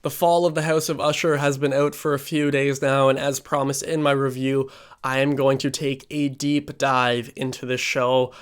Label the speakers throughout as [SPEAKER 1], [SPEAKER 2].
[SPEAKER 1] The fall of the House of Usher has been out for a few days now, and as promised in my review, I am going to take a deep dive into this show.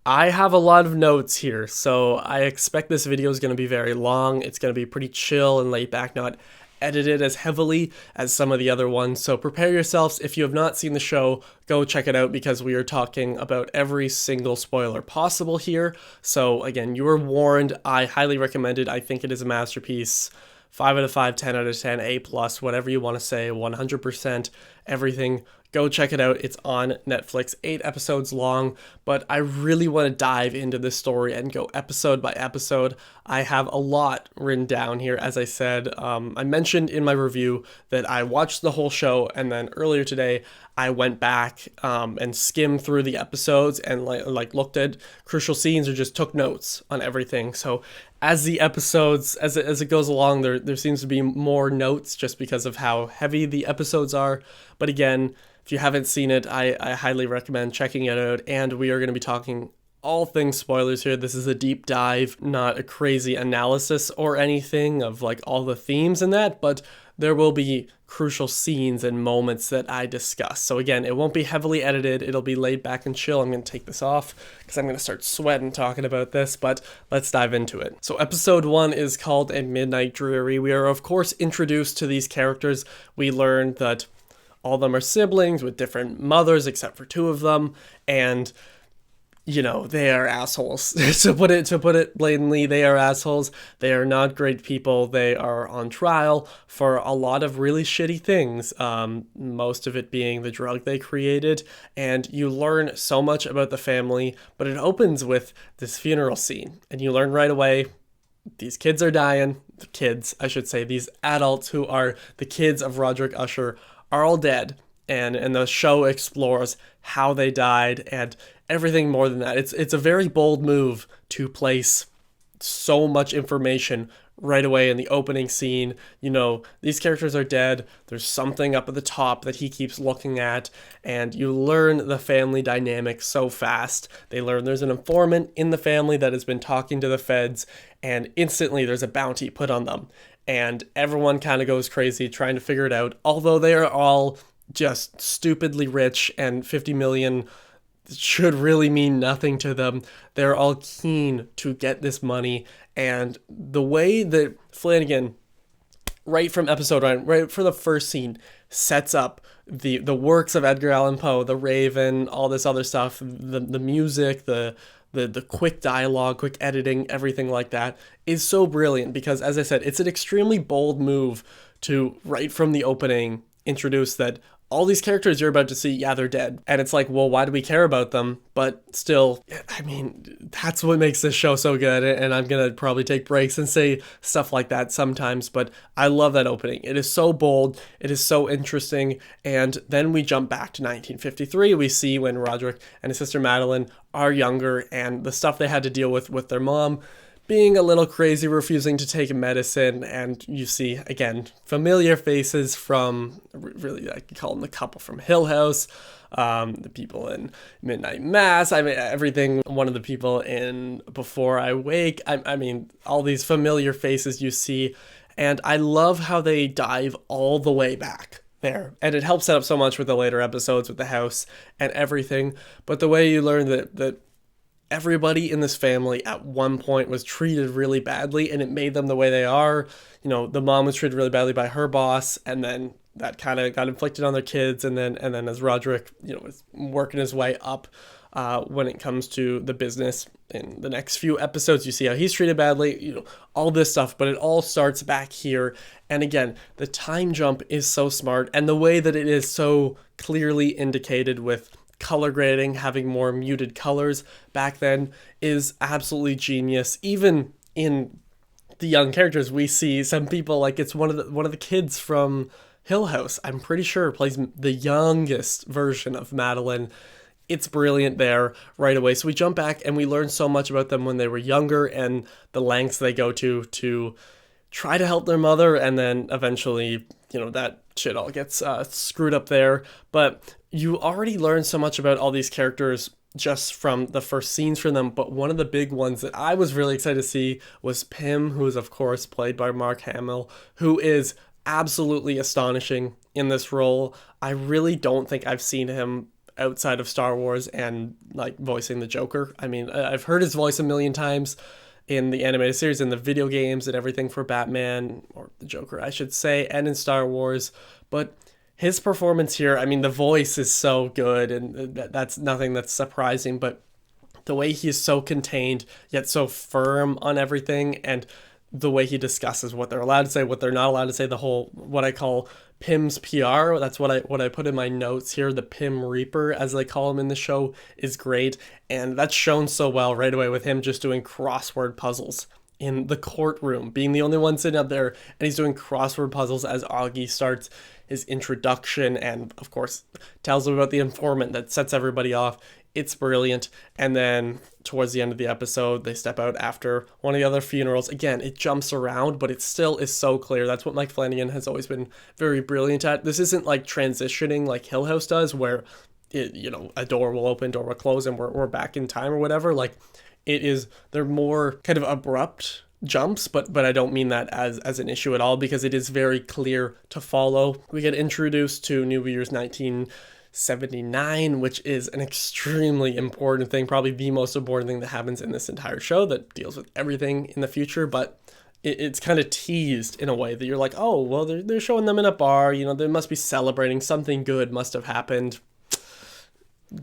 [SPEAKER 1] I have a lot of notes here, so I expect this video is going to be very long. It's going to be pretty chill and laid back, not edited as heavily as some of the other ones. So prepare yourselves. If you have not seen the show, go check it out because we are talking about every single spoiler possible here. So again, you were warned. I highly recommend it. I think it is a masterpiece. 5 out of 5, 10 out of 10, A+, whatever you want to say, 100%, everything. Go check it out. It's on Netflix, 8 episodes long, but I really want to dive into this story and go episode by episode. I have a lot written down here, as I said. I mentioned in my review that I watched the whole show, and then earlier today, I went back and skimmed through the episodes and like looked at crucial scenes or just took notes on everything. So as the episodes, as it goes along, there seems to be more notes just because of how heavy the episodes are. But again, if you haven't seen it, I highly recommend checking it out. And we are going to be talking all things spoilers here. This is a deep dive, not a crazy analysis or anything of like all the themes in that, but there will be crucial scenes and moments that I discuss. So again, it won't be heavily edited. It'll be laid back and chill. I'm going to take this off because I'm going to start sweating talking about this, but let's dive into it. So episode 1 is called A Midnight Dreary. We are of course introduced to these characters. We learn that all of them are siblings with different mothers except for 2 of them, and you know, they are assholes. to put it blatantly, they are assholes. They are not great people. They are on trial for a lot of really shitty things, most of it being the drug they created. And you learn so much about the family, but it opens with this funeral scene. And you learn right away, these kids are dying. The kids, I should say, these adults who are the kids of Roderick Usher are all dead. And the show explores how they died and everything more than that. It's a very bold move to place so much information right away in the opening scene. You know, these characters are dead. There's something up at the top that he keeps looking at, and you learn the family dynamic so fast. They learn there's an informant in the family that has been talking to the feds, and instantly there's a bounty put on them. And everyone kind of goes crazy trying to figure it out, although they are all just stupidly rich and 50 million should really mean nothing to them. They're all keen to get this money, and the way that Flanagan, right from episode 1, right for the first scene, sets up the works of Edgar Allan Poe, the Raven, all this other stuff, the music, the quick dialogue, quick editing, everything like that is so brilliant because, as I said, it's an extremely bold move to, right from the opening, introduce that all these characters you're about to see, yeah, they're dead. And it's like, well, why do we care about them? But still, I mean, that's what makes this show so good. And I'm going to probably take breaks and say stuff like that sometimes. But I love that opening. It is so bold. It is so interesting. And then we jump back to 1953. We see when Roderick and his sister Meline are younger and the stuff they had to deal with their mom being a little crazy, refusing to take medicine, and you see, again, familiar faces from, really, I could call them the couple from Hill House, the people in Midnight Mass, I mean, everything, one of the people in Before I Wake, I mean, all these familiar faces you see, and I love how they dive all the way back there, and it helps set up so much with the later episodes with the house and everything, but the way you learn that everybody in this family at one point was treated really badly and it made them the way they are. You know, the mom was treated really badly by her boss, and then that kind of got inflicted on their kids, and then as Roderick, you know, was working his way up when it comes to the business in the next few episodes, you see how he's treated badly, you know, all this stuff, but it all starts back here. And again, the time jump is so smart, and the way that it is so clearly indicated with color grading, having more muted colors back then is absolutely genius. Even in the young characters, we see some people, like it's one of the kids from Hill House, I'm pretty sure, plays the youngest version of Meline. It's brilliant there right away. So we jump back and we learn so much about them when they were younger and the lengths they go to try to help their mother, and then eventually, you know, that shit all gets screwed up there. But you already learn so much about all these characters just from the first scenes from them, but one of the big ones that I was really excited to see was Pym, who is of course played by Mark Hamill, who is absolutely astonishing in this role. I really don't think I've seen him outside of Star Wars and like voicing the Joker. I mean, I've heard his voice a million times in the animated series, in the video games and everything for Batman, or the Joker, I should say, and in Star Wars, but his performance here, I mean, the voice is so good, and that's nothing that's surprising, but the way he is so contained, yet so firm on everything, and the way he discusses what they're allowed to say, what they're not allowed to say, the whole, what I call Pym's PR, that's what I put in my notes here, the Pym Reaper, as they call him in the show, is great, and that's shown so well right away with him just doing crossword puzzles in the courtroom, being the only one sitting up there, and he's doing crossword puzzles as Augie starts his introduction, and of course tells him about the informant that sets everybody off. It's brilliant. And then towards the end of the episode, they step out after one of the other funerals. Again, it jumps around, but it still is so clear. That's what Mike Flanagan has always been very brilliant at. This isn't like transitioning like Hill House does, where it, you know, a door will open, door will close, and we're back in time or whatever. Like, it is, they're more kind of abrupt jumps, but I don't mean that as an issue at all, because it is very clear to follow. We get introduced to New Year's 1979, which is an extremely important thing, probably the most important thing that happens in this entire show that deals with everything in the future, but it's kind of teased in a way that you're like, oh, well, they're showing them in a bar, you know, they must be celebrating, something good must have happened.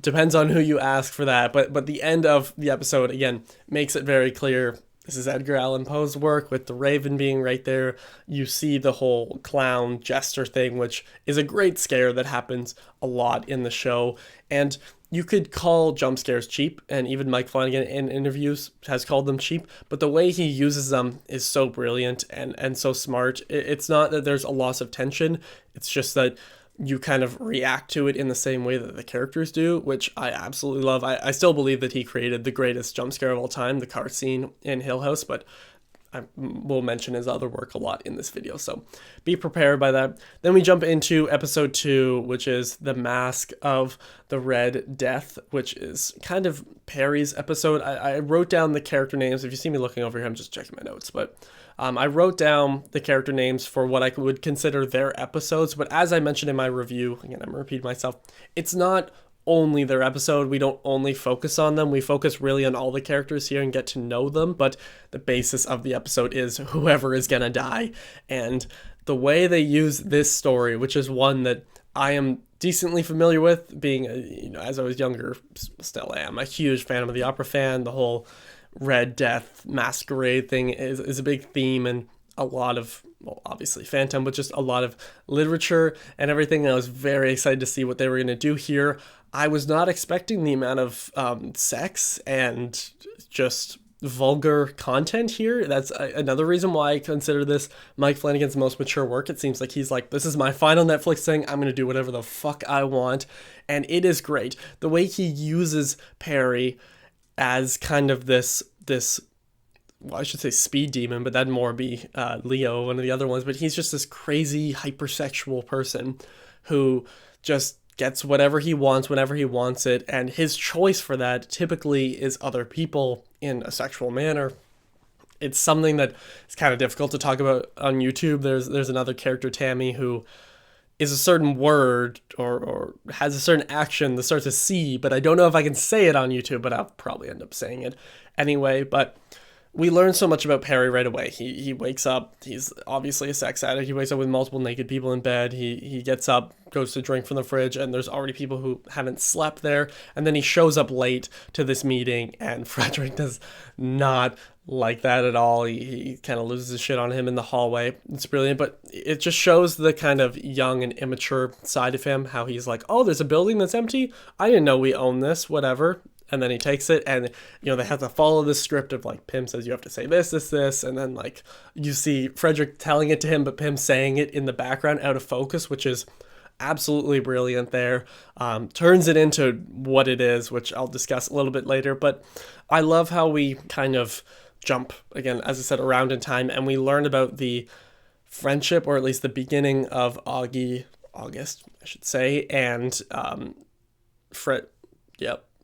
[SPEAKER 1] Depends on who you ask for that, but the end of the episode, again, makes it very clear. This is Edgar Allan Poe's work, with the Raven being right there. You see the whole clown jester thing, which is a great scare that happens a lot in the show. And you could call jump scares cheap, and even Mike Flanagan in interviews has called them cheap, but the way he uses them is so brilliant and so smart. It's not that there's a loss of tension, it's just that you kind of react to it in the same way that the characters do, which I absolutely love. I still believe that he created the greatest jump scare of all time, the car scene in Hill House, but I will mention his other work a lot in this video, so be prepared by that. Then we jump into episode 2, which is The Mask of the Red Death, which is kind of Perry's episode. I wrote down the character names. If you see me looking over here, I'm just checking my notes, but I wrote down the character names for what I would consider their episodes, but as I mentioned in my review, again, I'm repeating myself, it's not only their episode. We don't only focus on them. We focus really on all the characters here and get to know them, but the basis of the episode is whoever is gonna die. And the way they use this story, which is one that I am decently familiar with, being, you know, as I was younger, still am a huge Phantom of the Opera fan. The whole Red Death masquerade thing is a big theme, and a lot of, well, obviously Phantom, but just a lot of literature and everything. And I was very excited to see what they were going to do here. I was not expecting the amount of sex and just vulgar content here. That's another reason why I consider this Mike Flanagan's most mature work. It seems like he's like, this is my final Netflix thing, I'm going to do whatever the fuck I want. And it is great. The way he uses Perry as kind of this, well, I should say speed demon, but that'd more be Leo, one of the other ones. But he's just this crazy hypersexual person who just gets whatever he wants whenever he wants it. And his choice for that typically is other people in a sexual manner. It's something that is kind of difficult to talk about on YouTube. There's another character, Tammy, who is a certain word or has a certain action that starts with C, but I don't know if I can say it on YouTube, but I'll probably end up saying it anyway. But we learn so much about Perry right away. He wakes up, he's obviously a sex addict, he wakes up with multiple naked people in bed, he gets up, goes to drink from the fridge, and there's already people who haven't slept there, and then he shows up late to this meeting, and Frederick does not like that at all. He kind of loses his shit on him in the hallway. It's brilliant, but it just shows the kind of young and immature side of him, how he's like, oh, there's a building that's empty? I didn't know we own this, whatever. And then he takes it, and, you know, they have to follow this script of, like, Pym says you have to say this, and then, like, you see Frederick telling it to him, but Pym saying it in the background out of focus, which is absolutely brilliant there. Turns it into what it is, which I'll discuss a little bit later, but I love how we kind of jump, again, as I said, around in time, and we learn about the friendship, or at least the beginning of August, I should say, and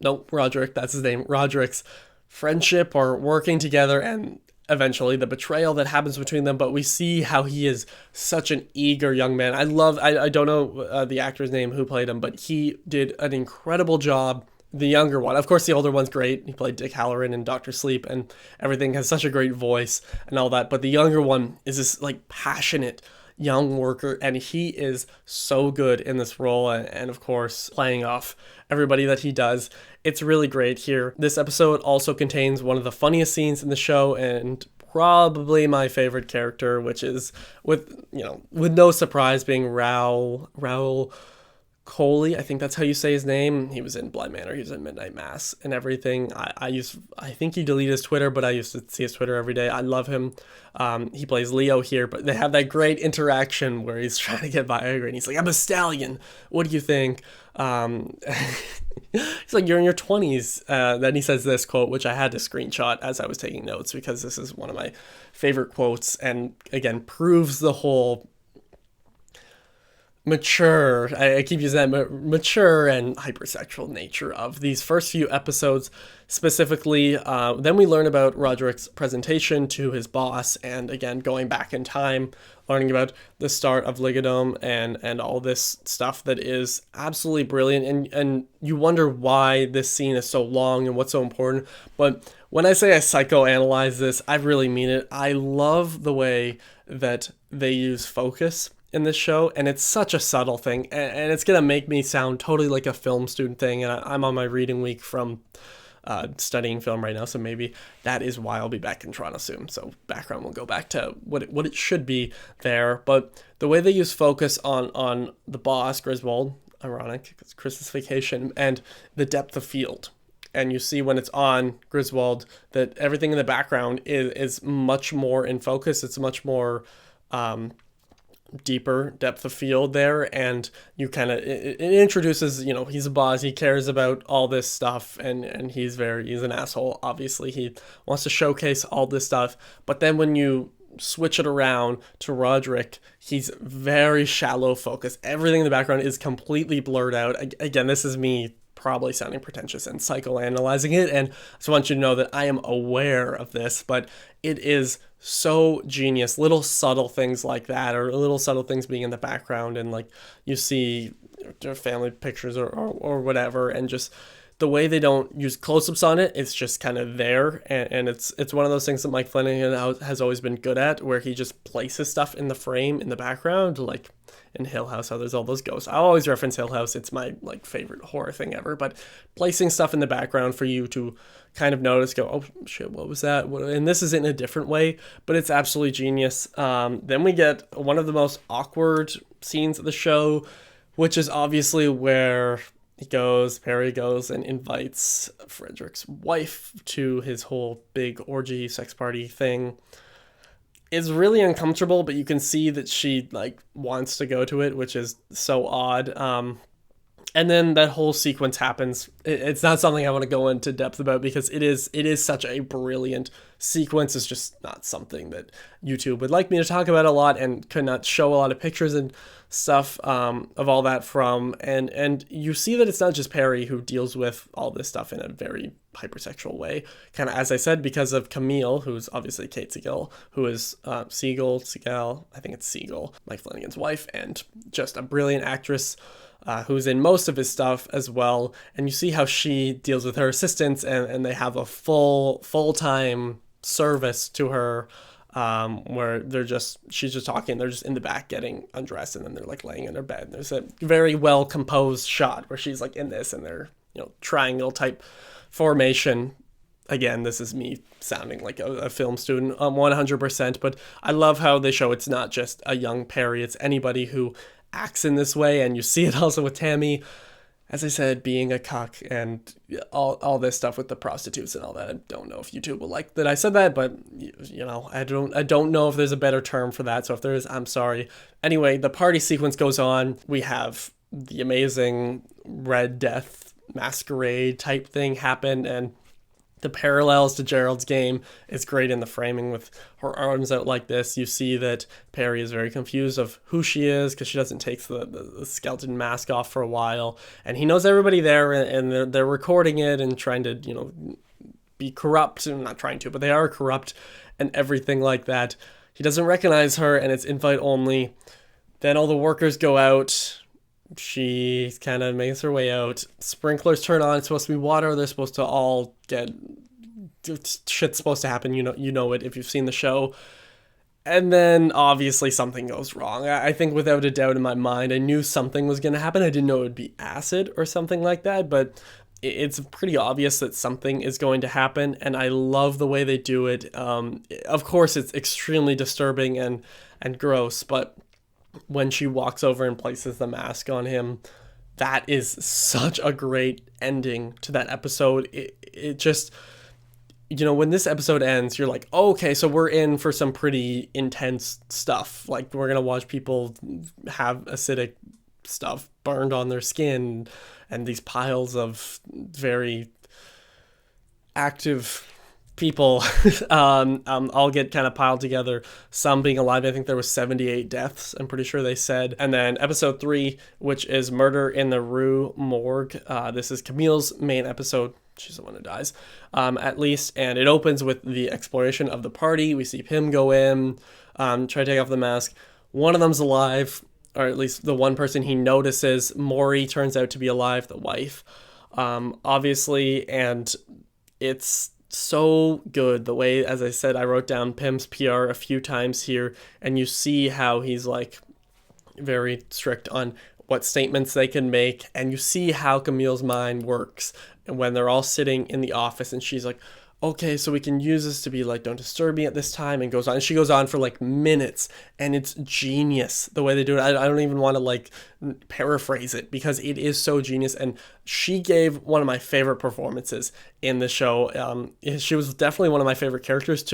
[SPEAKER 1] nope, Roderick, that's his name, Roderick's friendship or working together, and eventually the betrayal that happens between them. But we see how he is such an eager young man. I don't know the actor's name who played him, but he did an incredible job. The younger one, of course, the older one's great. He played Dick Halloran in Doctor Sleep, and everything, has such a great voice and all that. But the younger one is this like passionate young worker, and he is so good in this role, and of course playing off everybody that he does. It's really great here. This episode also contains one of the funniest scenes in the show, and probably my favorite character, which is, with no surprise, being Raoul Coley. I think that's how you say his name. He was in Blood Manor, he was in Midnight Mass and everything. I think he deleted his Twitter, but I used to see his Twitter every day. I love him. He plays Leo here, but they have that great interaction where he's trying to get Viagra and he's like, "I'm a stallion, what do you think?" He's like, "You're in your 20s." Then he says this quote, which I had to screenshot as I was taking notes, because this is one of my favorite quotes, and again proves the whole mature, I keep using that, mature and hypersexual nature of these first few episodes specifically. Then we learn about Roderick's presentation to his boss, and again going back in time, learning about the start of Ligadome and all this stuff that is absolutely brilliant. And you wonder why this scene is so long and what's so important. But when I say I psychoanalyze this, I really mean it. I love the way that they use focus in this show, and it's such a subtle thing, and it's gonna make me sound totally like a film student thing, and I'm on my reading week from studying film right now, so maybe that is why I'll be back in Toronto soon, so background will go back to what it should be there. But the way they use focus on the boss, Griswold, ironic, because Christmas Vacation, and the depth of field, and you see when it's on Griswold that everything in the background is much more in focus. It's much more deeper depth of field there, and you kind of, it introduces, he's a boss, he cares about all this stuff, and he's an asshole, obviously. He wants to showcase all this stuff, but then when you switch it around to Roderick, he's very shallow focus. Everything in the background is completely blurred out. Again, this is me probably sounding pretentious and psychoanalyzing it, and I just want you to know that I am aware of this, but it is so genius. Little subtle things like that, or little subtle things being in the background, and like you see their family pictures or whatever, and just the way they don't use close-ups on it, it's just kind of there, and it's one of those things that Mike Flanagan has always been good at, where he just places stuff in the frame in the background, like in Hill House, how there's all those ghosts. I always reference Hill House, it's my favorite horror thing ever, but placing stuff in the background for you to kind of notice, go, "Oh shit, what was that?" And this is in a different way, but it's absolutely genius. Then we get one of the most awkward scenes of the show, which is obviously where Perry goes and invites Frederick's wife to his whole big orgy sex party thing. It's really uncomfortable, but you can see that she wants to go to it, which is so odd. And then that whole sequence happens. It's not something I want to go into depth about, because it is such a brilliant sequence. It's just not something that YouTube would like me to talk about a lot, and could not show a lot of pictures and stuff of all that from. And you see that it's not just Perry who deals with all this stuff in a very hypersexual way, kind of, as I said, because of Camille, who's obviously Kate Siegel, who is Siegel, I think it's Siegel, Mike Flanagan's wife, and just a brilliant actress, who's in most of his stuff as well. And you see how she deals with her assistants, and they have a full-time service to her, where she's just talking, they're just in the back getting undressed, and then they're laying in their bed. And there's a very well composed shot where she's in this, and they're triangle type formation. Again, this is me sounding like a film student 100%, but I love how they show it's not just a young Perry, it's anybody who acts in this way. And you see it also with Tammy, as I said, being a cuck, and all this stuff with the prostitutes and all that. I don't know if YouTube will like that I said that, but I don't know if there's a better term for that. So if there is, I'm sorry. Anyway, the party sequence goes on. We have the amazing Red Death masquerade type thing happen, and The parallels to Gerald's game is great in the framing with her arms out like this. You see that Perry is very confused of who she is because she doesn't take the skeleton mask off for a while. And he knows everybody there, and they're recording it and trying to, be corrupt. Not trying to, but they are corrupt and everything like that. He doesn't recognize her, and it's invite only. Then all the workers go out. She kind of makes her way out. Sprinklers turn on. It's supposed to be water. They're supposed to all get... Shit's supposed to happen. You know it if you've seen the show. And then, obviously, something goes wrong. I think without a doubt in my mind, I knew something was going to happen. I didn't know it would be acid or something like that, but it's pretty obvious that something is going to happen, and I love the way they do it. Of course, it's extremely disturbing and gross, but when she walks over and places the mask on him, that is such a great ending to that episode. It just, when this episode ends, you're like, oh, okay, so we're in for some pretty intense stuff. Like, we're going to watch people have acidic stuff burned on their skin and these piles of very active people all get kind of piled together, some being alive. I think there was 78 deaths, I'm pretty sure they said. And then episode 3, which is Murder in the Rue Morgue. This is Camille's main episode. She's the one who dies, at least. And it opens with the exploration of the party. We see Pym go in, try to take off the mask. One of them's alive, or at least the one person he notices. Maury turns out to be alive, the wife, obviously. And it's so good the way, as I said, I wrote down Pym's PR a few times here, and you see how he's like very strict on what statements they can make, and you see how Camille's mind works. And when they're all sitting in the office and she's like, okay, so we can use this to be like, don't disturb me at this time, and goes on. And she goes on for like minutes, and it's genius the way they do it. I don't even want to like paraphrase it because it is so genius. And she gave one of my favorite performances in the show. She was definitely one of my favorite characters.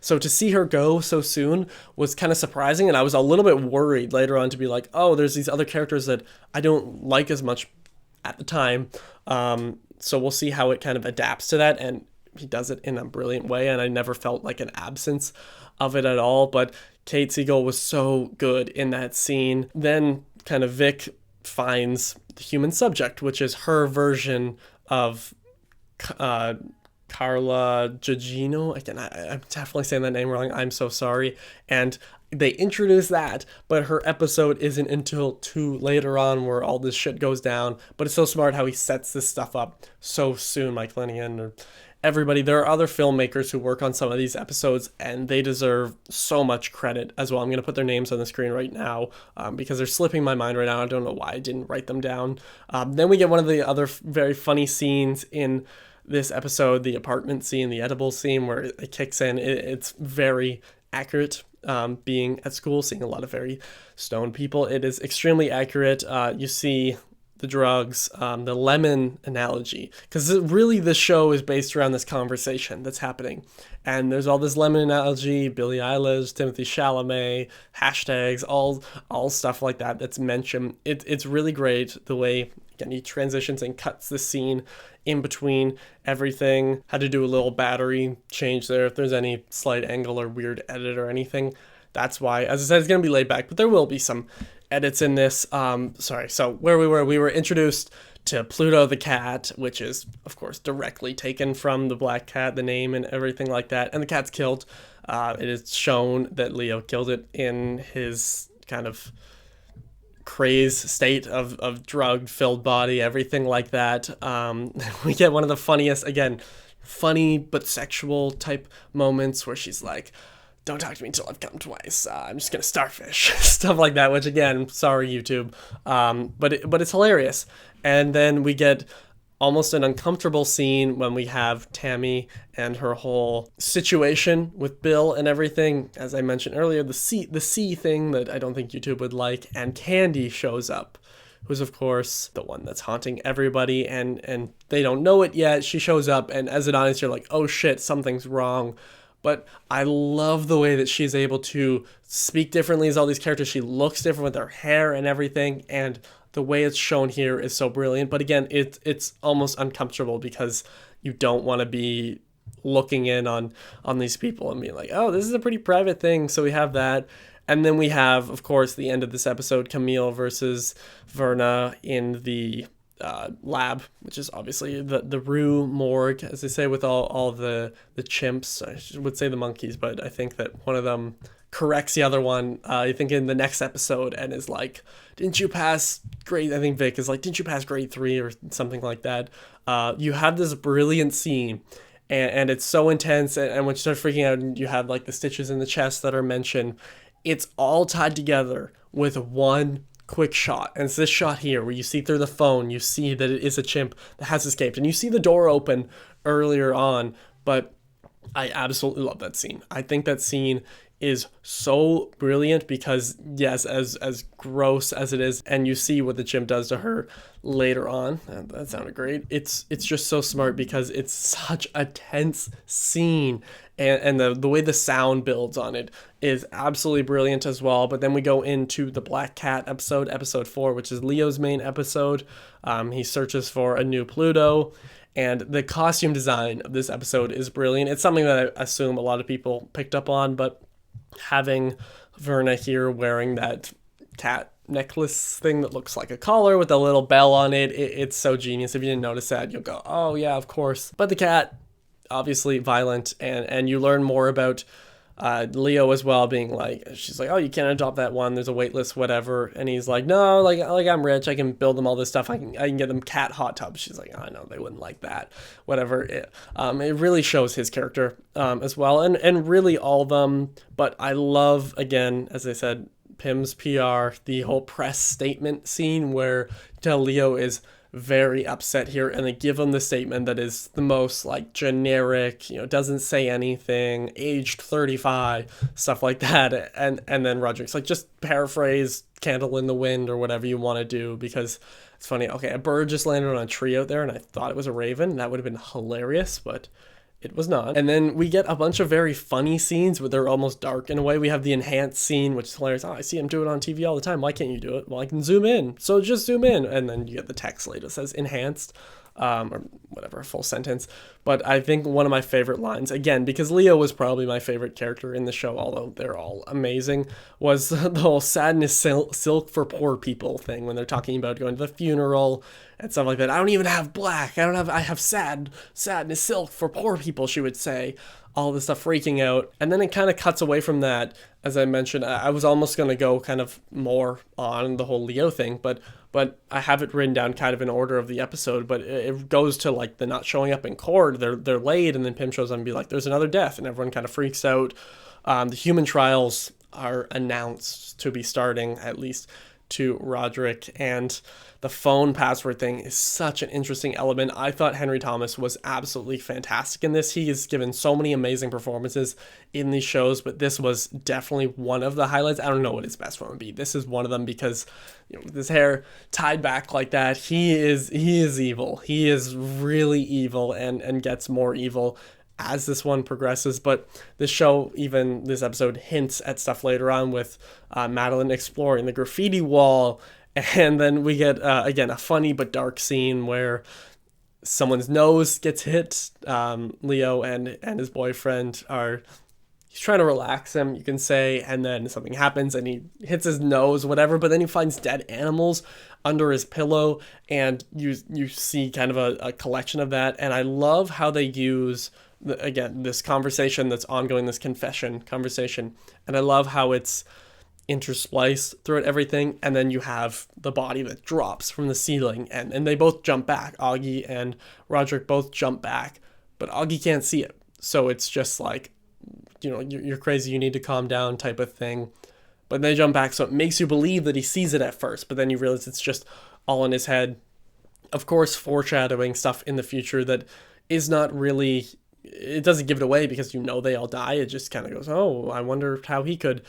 [SPEAKER 1] So to see her go so soon was kind of surprising, and I was a little bit worried later on to be like, oh, there's these other characters that I don't like as much at the time. So we'll see how it kind of adapts to that, and he does it in a brilliant way, and I never felt like an absence of it at all. But Kate Siegel was so good in that scene. Then kind of Vic finds the human subject, which is her version of Carla Gugino. Again, I'm definitely saying that name wrong. I'm so sorry. And they introduce that, but her episode isn't until later on where all this shit goes down. But it's so smart how he sets this stuff up so soon, Mike Flanagan, or everybody. There are other filmmakers who work on some of these episodes, and they deserve so much credit as well. I'm going to put their names on the screen right now because they're slipping my mind right now. I don't know why I didn't write them down. Then we get one of the other very funny scenes in this episode, the apartment scene, the edible scene, where it kicks in. It's very accurate. Being at school, seeing a lot of very stoned people, it is extremely accurate. You see the drugs, the lemon analogy, because really the show is based around this conversation that's happening, and there's all this lemon analogy, Billie Eilish, Timothy Chalamet, hashtags, all stuff like that that's mentioned. It's really great the way, again, he transitions and cuts the scene in between everything. Had to do a little battery change there if there's any slight angle or weird edit or anything. That's why, as I said, it's going to be laid back, but there will be some edits in this. So where we were introduced to Pluto the cat, which is, of course, directly taken from the black cat, the name and everything like that. And the cat's killed. It is shown that Leo killed it in his kind of crazed state of drug-filled body, everything like that. We get one of the funniest, again, funny but sexual type moments where she's like, don't talk to me until I've come twice. I'm just gonna starfish. Stuff like that, which again, sorry YouTube, but it's hilarious. And then we get almost an uncomfortable scene when we have Tammy and her whole situation with Bill and everything. As I mentioned earlier, the C thing that I don't think YouTube would like, and Candy shows up, who's of course the one that's haunting everybody, and they don't know it yet. She shows up, and as an audience, you're like, oh shit, something's wrong. But I love the way that she's able to speak differently as all these characters. She looks different with her hair and everything, and the way it's shown here is so brilliant. But again, it's almost uncomfortable because you don't want to be looking in on these people and being like, oh, this is a pretty private thing. So we have that. And then we have, of course, the end of this episode, Camille versus Verna in the lab, which is obviously the Rue morgue, as they say, with all the chimps. I would say the monkeys, but I think that one of them corrects the other one, I think in the next episode, and is like, didn't you pass grade, I think Vic is like, didn't you pass grade 3 or something like that. You have this brilliant scene, and it's so intense, and when you start freaking out and you have like the stitches in the chest that are mentioned, it's all tied together with one quick shot. And it's this shot here where you see through the phone, you see that it is a chimp that has escaped, and you see the door open earlier on. But I absolutely love that scene. I think that scene is so brilliant because, yes, as gross as it is, and you see what the chimp does to her later on, that sounded great. It's just so smart because it's such a tense scene, and the way the sound builds on it is absolutely brilliant as well. But then we go into the Black Cat episode 4, which is Leo's main episode. He searches for a new Pluto, and the costume design of this episode is brilliant. It's something that I assume a lot of people picked up on, but having Verna here wearing that cat necklace thing that looks like a collar with a little bell on it, it's so genius. If you didn't notice that, you'll go, oh yeah, of course. But the cat, obviously violent, and you learn more about Leo as well, being like, she's like, oh, you can't adopt that one, there's a wait list, whatever. And he's like, no, like I'm rich, I can build them all this stuff, I can get them cat hot tubs. She's like, oh, no, they wouldn't like that, whatever. It really shows his character as well, and really all of them. But I love, again, as I said, Pym's PR, the whole press statement scene where Leo is very upset here, and they give him the statement that is the most like generic, doesn't say anything, aged 35, stuff like that. And then Roderick's like, just paraphrase Candle in the Wind or whatever you want to do, because it's funny. Okay, a bird just landed on a tree out there and I thought it was a raven. That would have been hilarious, but it was not. And then we get a bunch of very funny scenes where they're almost dark in a way. We have the enhanced scene, which is hilarious. Oh, I see him do it on TV all the time. Why can't you do it? Well, I can zoom in. So just zoom in. And then you get the text later that says enhanced, or whatever, a full sentence. But I think one of my favorite lines, again, because Leo was probably my favorite character in the show, although they're all amazing, was the whole sadness silk for poor people thing when they're talking about going to the funeral and stuff like that. I don't even have black. I have sadness silk for poor people, she would say. All this stuff, freaking out. And then it kind of cuts away from that. As I mentioned, I was almost going to go kind of more on the whole Leo thing, but I have it written down kind of in order of the episode. But it goes to like the not showing up in court. They're late, and then Pym shows up and be like, there's another death, and everyone kind of freaks out. The human trials are announced to be starting, at least to Roderick, and the phone password thing is such an interesting element. I thought Henry Thomas was absolutely fantastic in this. He has given so many amazing performances in these shows, but this was definitely one of the highlights. I don't know what his best one would be. This is one of them because, with his hair tied back like that, he is evil. He is really evil, and gets more evil as this one progresses. But this show, even this episode, hints at stuff later on with Meline exploring the graffiti wall. And then we get, again, a funny but dark scene where someone's nose gets hit. Leo and his boyfriend he's trying to relax him, you can say, and then something happens and he hits his nose, whatever, but then he finds dead animals under his pillow, and you see kind of a collection of that. And I love how they use, again, this conversation that's ongoing, this confession conversation, and I love how it's interspliced throughout everything, and then you have the body that drops from the ceiling, and they both jump back. Augie and Roderick both jump back, but Augie can't see it, so it's just like, you're crazy, you need to calm down type of thing. But they jump back, so it makes you believe that he sees it at first, but then you realize it's just all in his head. Of course, foreshadowing stuff in the future that is not really, it doesn't give it away because they all die. It just kind of goes, oh, I wonder how he could.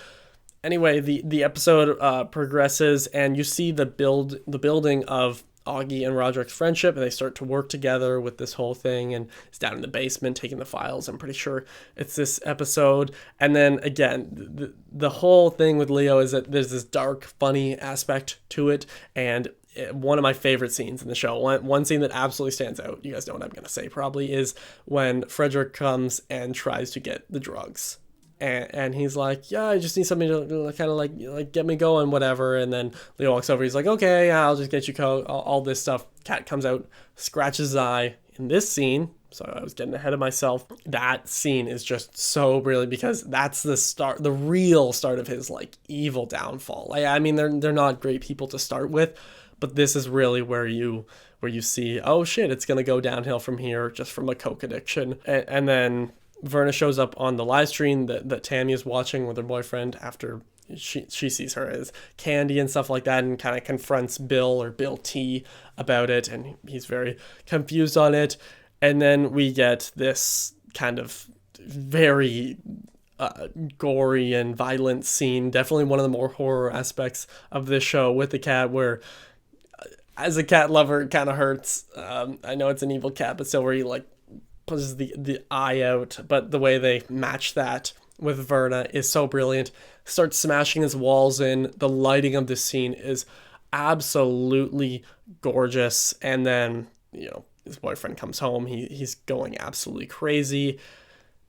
[SPEAKER 1] Anyway, the episode progresses, and you see the building of Augie and Roderick's friendship, and they start to work together with this whole thing, and he's down in the basement taking the files. I'm pretty sure it's this episode. And then again, the whole thing with Leo is that there's this dark, funny aspect to it, and one of my favorite scenes in the show, one scene that absolutely stands out, you guys know what I'm going to say probably, is when Frederick comes and tries to get the drugs. And he's like, yeah, I just need something to kind of like get me going, whatever. And then Leo walks over. He's like, okay, I'll just get you all this stuff. Cat comes out, scratches his eye. In this scene, so I was getting ahead of myself. That scene is just so brilliant because that's the real start of his like evil downfall. Like, I mean, they're not great people to start with, but this is really where you see, oh shit, it's gonna go downhill from here, just from a coke addiction. And then Verna shows up on the live stream that Tammy is watching with her boyfriend after she sees her as Candy and stuff like that, and kind of confronts Bill T about it, and he's very confused on it. And then we get this kind of very gory and violent scene, definitely one of the more horror aspects of this show with the cat, where as a cat lover it kind of hurts. I know it's an evil cat, but still, where he like pushes the eye out, but the way they match that with Verna is so brilliant. Starts smashing his walls in. The lighting of this scene is absolutely gorgeous. And then, you know, his boyfriend comes home. He's going absolutely crazy.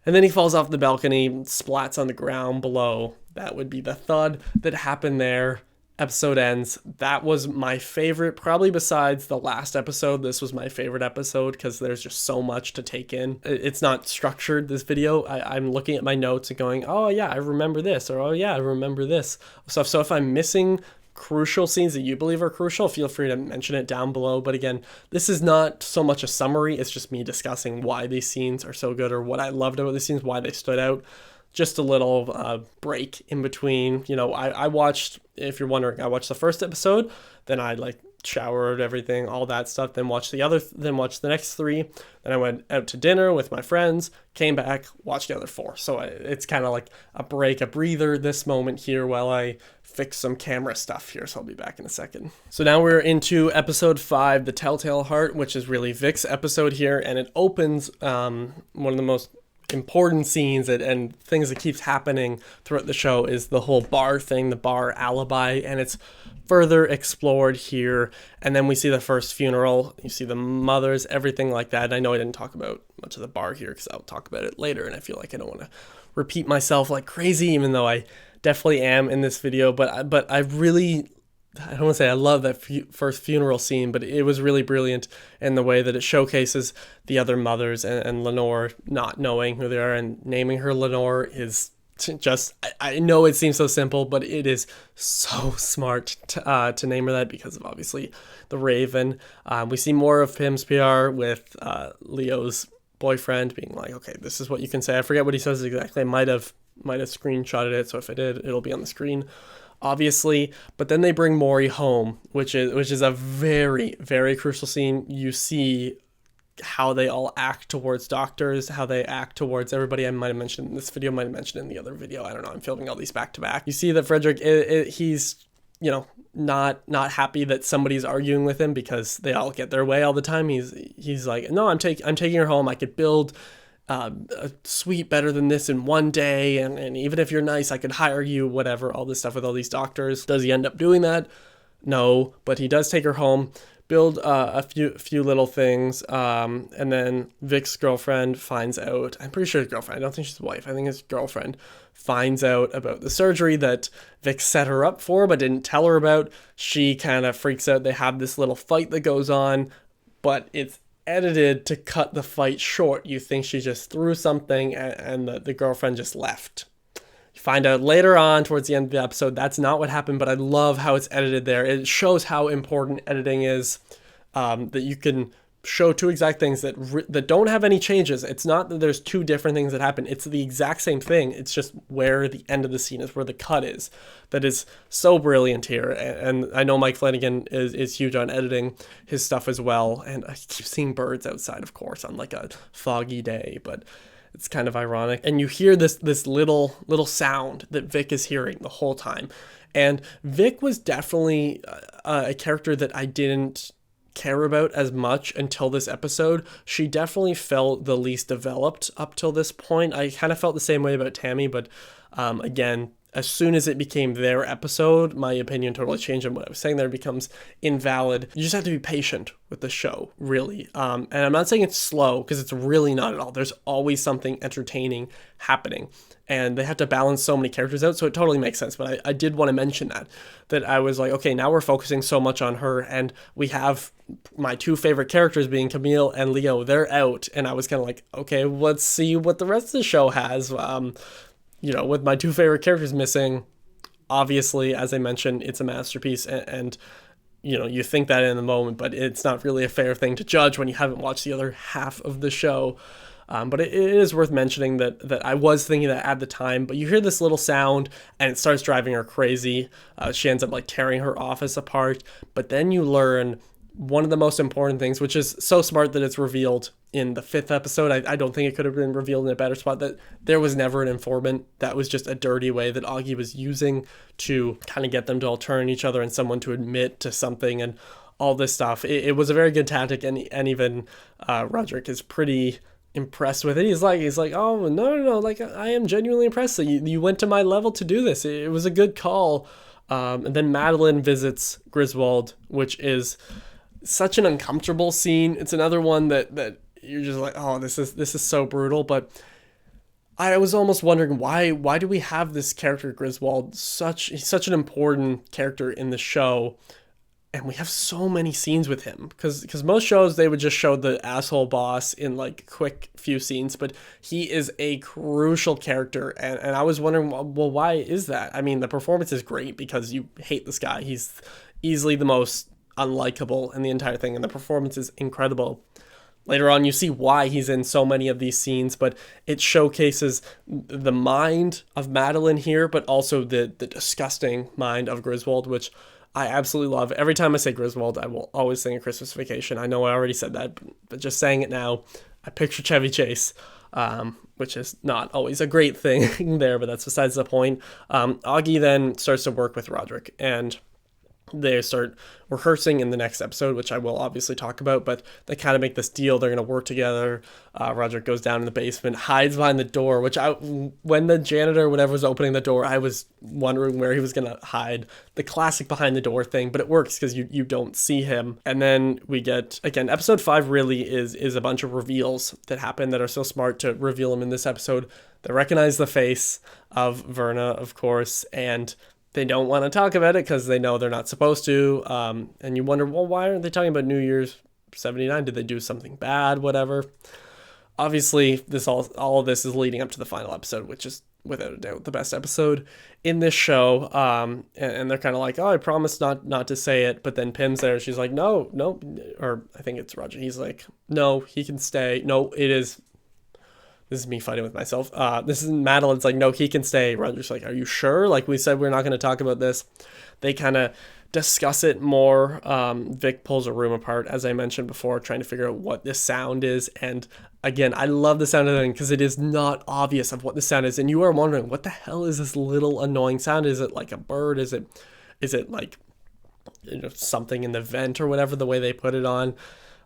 [SPEAKER 1] And then he falls off the balcony, splats on the ground below. That would be the thud that happened there. Episode ends. That was my favorite, probably besides the last episode. This was my favorite episode because there's just so much to take in. It's not structured, this video. I'm looking at my notes and going, oh yeah, I remember this, or oh yeah, I remember this stuff. So if I'm missing crucial scenes that you believe are crucial, feel free to mention it down below. But again, this is not so much a summary, it's just me discussing why these scenes are so good, or what I loved about these scenes, why they stood out. Just a little break in between. You know, I watched, if you're wondering, I watched the first episode, then I like showered, everything, all that stuff, then watched the next 3, then I went out to dinner with my friends, came back, watched the other 4. So it's kind of like a break, a breather, this moment here while I fix some camera stuff here. So I'll be back in a second. So now we're into episode 5, the Telltale Heart, which is really Vic's episode here, and it opens one of the most important scenes and things that keeps happening throughout the show is the whole bar thing, the Bar Alibi, and it's further explored here. And then we see the first funeral, you see the mothers, everything like that. And I know I didn't talk about much of the bar here because I'll talk about it later, and I feel like I don't want to repeat myself like crazy, even though I definitely am in this video. But I really, I don't want to say I love that first funeral scene, but it was really brilliant in the way that it showcases the other mothers, and Lenore not knowing who they are and naming her Lenore is just, I know it seems so simple, but it is so smart to name her that because of obviously the Raven. We see more of Pim's PR with Leo's boyfriend being like, okay, this is what you can say. I forget what he says exactly. I might have screenshotted it, so if I did, it'll be on the screen, obviously. But then they bring Maury home, which is a very, very crucial scene. You see how they all act towards doctors, how they act towards everybody. I might have mentioned in this video, might have mentioned in the other video. I don't know. I'm filming all these back to back. You see that Frederick, he's, you know, not happy that somebody's arguing with him because they all get their way all the time. He's like, no, I'm taking her home. I could build a suite better than this in one day, and even if you're nice, I could hire you, whatever, all this stuff with all these doctors. Does he end up doing that? No, but he does take her home, build a few little things, and then Vic's girlfriend finds out. I'm pretty sure his girlfriend, I don't think she's his wife, I think his girlfriend finds out about the surgery that Vic set her up for but didn't tell her about. She kind of freaks out. They have this little fight that goes on, but it's edited to cut the fight short. You think she just threw something and the girlfriend just left. You find out later on towards the end of the episode that's not what happened, but I love how it's edited there. It shows how important editing is, that you can show two exact things that don't have any changes. It's not that there's two different things that happen. It's the exact same thing. It's just where the end of the scene is, where the cut is. That is so brilliant here. And I know Mike Flanagan is huge on editing his stuff as well. And I keep seeing birds outside, of course, on like a foggy day, but it's kind of ironic. And you hear this little sound that Vic is hearing the whole time. And Vic was definitely a character that I didn't care about as much until this episode. She definitely felt the least developed up till this point. I kind of felt the same way about Tammy, but again, as soon as it became their episode, my opinion totally changed, and what I was saying there becomes invalid. You just have to be patient with the show, really. And I'm not saying it's slow, because it's really not at all. There's always something entertaining happening, and they have to balance so many characters out, so it totally makes sense. But I did want to mention that I was like, okay, now we're focusing so much on her, and we have my two favorite characters being Camille and Leo. They're out, and I was kind of like, okay, let's see what the rest of the show has. With my two favorite characters missing, obviously, as I mentioned, it's a masterpiece, and you think that in the moment, but it's not really a fair thing to judge when you haven't watched the other half of the show. But it is worth mentioning that I was thinking that at the time, but you hear this little sound and it starts driving her crazy. She ends up like tearing her office apart, but then you learn one of the most important things, which is so smart that it's revealed in the 5th episode. I don't think it could have been revealed in a better spot, that there was never an informant. That was just a dirty way that Augie was using to kind of get them to all turn on each other and someone to admit to something and all this stuff. It was a very good tactic, and even Roderick is pretty impressed with it. He's like, oh, no, like, I am genuinely impressed that you went to my level to do this. It was a good call. And then Meline visits Griswald, which is such an uncomfortable scene. It's another one that you're just like, oh, this is so brutal. But I was almost wondering why do we have this character Griswald? He's such an important character in the show, and we have so many scenes with him, because most shows they would just show the asshole boss in like quick few scenes, but he is a crucial character, and I was wondering, well, why is that? I mean, the performance is great because you hate this guy. He's easily the most unlikable in the entire thing, and the performance is incredible. Later on, you see why he's in so many of these scenes, but it showcases the mind of Meline here, but also the disgusting mind of Griswald, which I absolutely love. Every time I say Griswald, I will always think of Christmas Vacation. I know I already said that, but just saying it now, I picture Chevy Chase, which is not always a great thing there, but that's besides the point. Augie then starts to work with Roderick, and they start rehearsing in the next episode, which I will obviously talk about, but they kind of make this deal. They're going to work together. Roderick goes down in the basement, hides behind the door, which when the janitor or whatever was opening the door, I was wondering where he was going to hide. The classic behind the door thing, but it works because you don't see him. And then we get, again, episode 5 really is a bunch of reveals that happen that are so smart to reveal them in this episode. They recognize the face of Verna, of course, and they don't want to talk about it because they know they're not supposed to. And you wonder, well, why aren't they talking about New Year's 79? Did they do something bad? Whatever. Obviously, all of this is leading up to the final episode, which is without a doubt the best episode in this show. And they're kind of like, oh, I promise not to say it. But then Pim's there. She's like, no. Or I think it's Roger. He's like, no, he can stay. No, it is. This is me fighting with myself. This is Madeline's like, no, he can stay. Roger's like, are you sure? Like we said, we're not going to talk about this. They kind of discuss it more. Vic pulls a room apart, as I mentioned before, trying to figure out what this sound is. And again, I love the sound of it because it is not obvious of what the sound is. And you are wondering, what the hell is this little annoying sound? Is it like a bird? Is it like something in the vent or whatever, the way they put it on?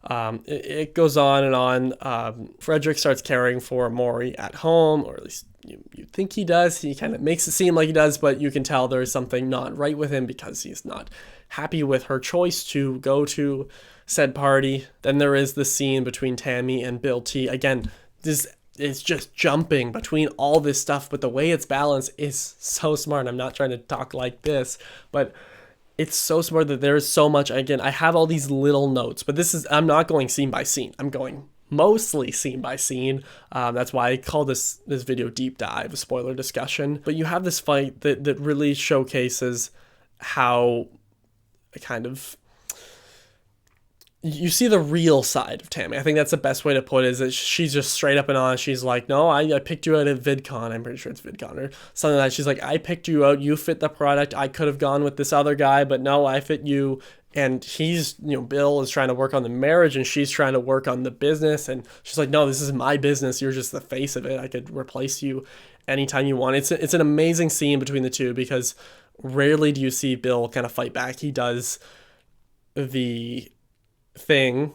[SPEAKER 1] It goes on and on. Frederick starts caring for Maury at home, or at least you think he does. He kind of makes it seem like he does, but you can tell there's something not right with him because he's not happy with her choice to go to said party. Then there is the scene between Tammy and Bill T. Again, this is just jumping between all this stuff, but the way it's balanced is so smart. I'm not trying to talk like this, but it's so smart that there is so much. Again, I have all these little notes, but I'm not going scene by scene. I'm going mostly scene by scene. That's why I call this video deep dive, spoiler discussion. But you have this fight that really showcases how kind of you see the real side of Tammy. I think that's the best way to put it, is that she's just straight up and honest. She's like, no, I picked you out at VidCon. I'm pretty sure it's VidCon or something like that. She's like, I picked you out. You fit the product. I could have gone with this other guy, but no, I fit you. And he's, Bill is trying to work on the marriage and she's trying to work on the business. And she's like, no, this is my business. You're just the face of it. I could replace you anytime you want. It's an amazing scene between the two because rarely do you see Bill kind of fight back. He does the thing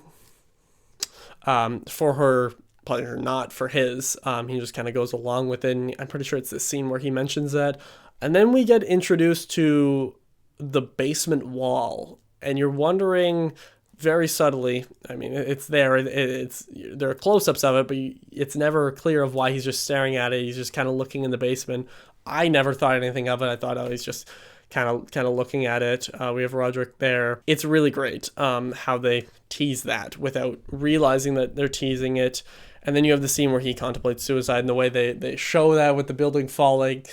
[SPEAKER 1] for her pleasure, not for his. He just kind of goes along with it. And I'm pretty sure it's this scene where he mentions that. And then we get introduced to the basement wall, and you're wondering very subtly, I mean, it's there, there are close-ups of it, but it's never clear of why he's just staring at it. He's just kind of looking in the basement. I never thought anything of it. I thought, oh, he's just kind of looking at it. We have Roderick there. It's really great how they tease that without realizing that they're teasing it. And then you have the scene where he contemplates suicide, and the way they show that with the building falling,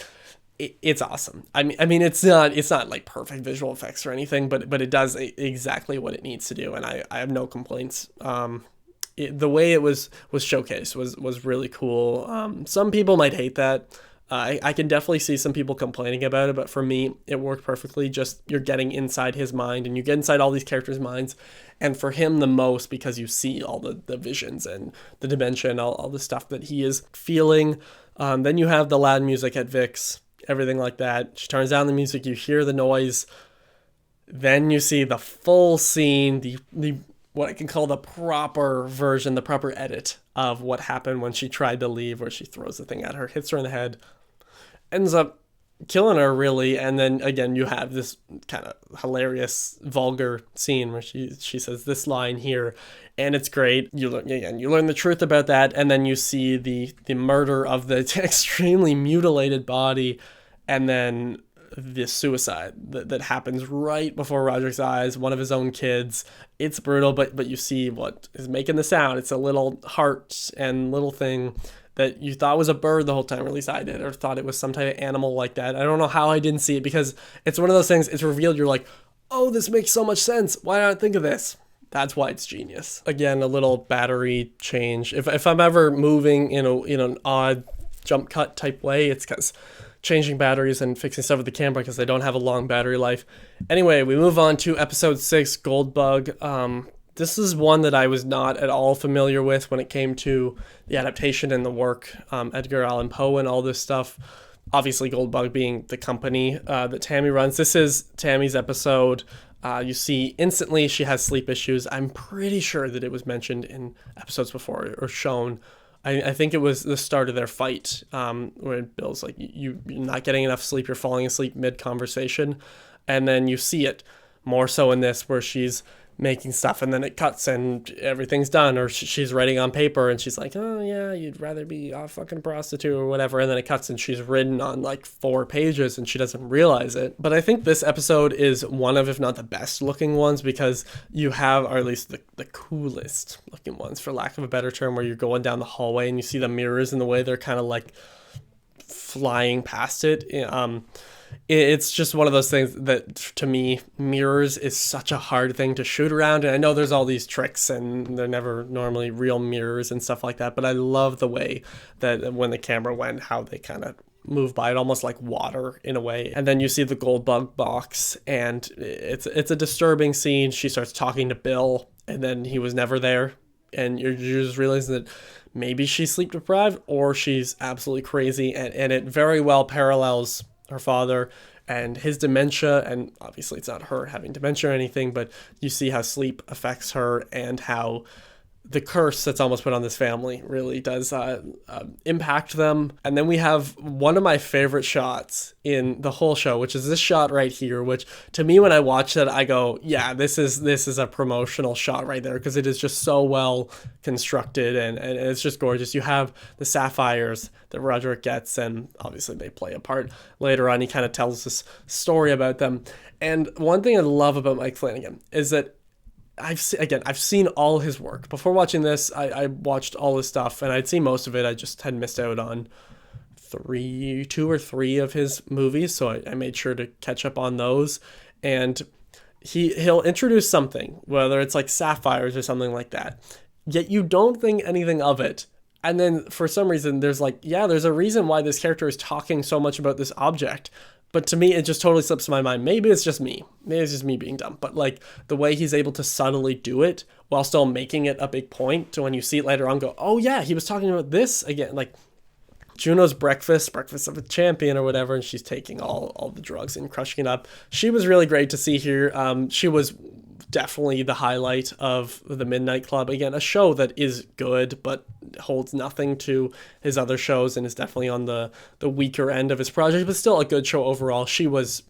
[SPEAKER 1] it's awesome. I mean, it's not like perfect visual effects or anything, but it does exactly what it needs to do, and I have no complaints. The way it was showcased was really cool. Some people might hate that. I can definitely see some people complaining about it, but for me, it worked perfectly. Just you're getting inside his mind, and you get inside all these characters' minds, and for him the most, because you see all the visions and the dimension, all the stuff that he is feeling. Then you have the loud music at Vic's, everything like that. She turns down the music, you hear the noise. Then you see the full scene, the what I can call the proper version, the proper edit of what happened when she tried to leave, where she throws the thing at her, hits her in the head, ends up killing her, really. And then again, you have this kind of hilarious, vulgar scene where she says this line here, and it's great. You learn the truth about that, and then you see the murder of the extremely mutilated body, and then the suicide that happens right before Roderick's eyes, one of his own kids. It's brutal, but you see what is making the sound. It's a little heart and little thing that you thought was a bird the whole time, or at least I did, or thought it was some type of animal like that. I don't know how I didn't see it, because it's one of those things, it's revealed, you're like, oh, this makes so much sense. Why did I not think of this? That's why it's genius. Again, a little battery change. If I'm ever moving in an odd jump cut type way, it's because changing batteries and fixing stuff with the camera, because they don't have a long battery life. Anyway, we move on to episode 6, Goldbug. This is one that I was not at all familiar with when it came to the adaptation and the work, Edgar Allan Poe and all this stuff. Obviously, Goldbug being the company that Tammy runs. This is Tammy's episode. You see instantly she has sleep issues. I'm pretty sure that it was mentioned in episodes before or shown. I think it was the start of their fight, where Bill's like, you're not getting enough sleep, you're falling asleep mid-conversation. And then you see it more so in this, where she's making stuff, and then it cuts and everything's done, or she's writing on paper and she's like, oh yeah, you'd rather be a fucking prostitute or whatever, and then it cuts and she's written on like 4 pages and she doesn't realize it. But I think this episode is one of, if not the best looking ones, because you have, or at least the coolest looking ones, for lack of a better term, where you're going down the hallway and you see the mirrors and the way they're kind of like flying past it. It's just one of those things that, to me, mirrors is such a hard thing to shoot around. And I know there's all these tricks and they're never normally real mirrors and stuff like that, but I love the way that when the camera went, how they kind of move by it, almost like water in a way. And then you see the Goldbug box, and it's a disturbing scene. She starts talking to Bill, and then he was never there. And you're just realizing that maybe she's sleep deprived or she's absolutely crazy. And it very well parallels her father and his dementia, and obviously it's not her having dementia or anything, but you see how sleep affects her and how the curse that's almost put on this family really does impact them. And then we have one of my favorite shots in the whole show, which is this shot right here, which to me, when I watch that, I go, yeah, this is a promotional shot right there, because it is just so well constructed and it's just gorgeous. You have the sapphires that Roderick gets, and obviously they play a part later on. He kind of tells this story about them. And one thing I love about Mike Flanagan is that I've seen all his work. Before watching this, I watched all his stuff, and I'd seen most of it. I just had missed out on 2 or 3 of his movies, so I made sure to catch up on those. And he'll introduce something, whether it's like sapphires or something like that, yet you don't think anything of it. And then for some reason, there's a reason why this character is talking so much about this object. But to me, it just totally slips my mind. Maybe it's just me. Maybe it's just me being dumb. But like the way he's able to subtly do it while still making it a big point, to when you see it later on, go, oh yeah, he was talking about this again. Like Juno's breakfast of a champion or whatever, and she's taking all the drugs and crushing it up. She was really great to see here. She was definitely the highlight of the Midnight Club. Again, a show that is good, but holds nothing to his other shows and is definitely on the weaker end of his project, but still a good show overall. She was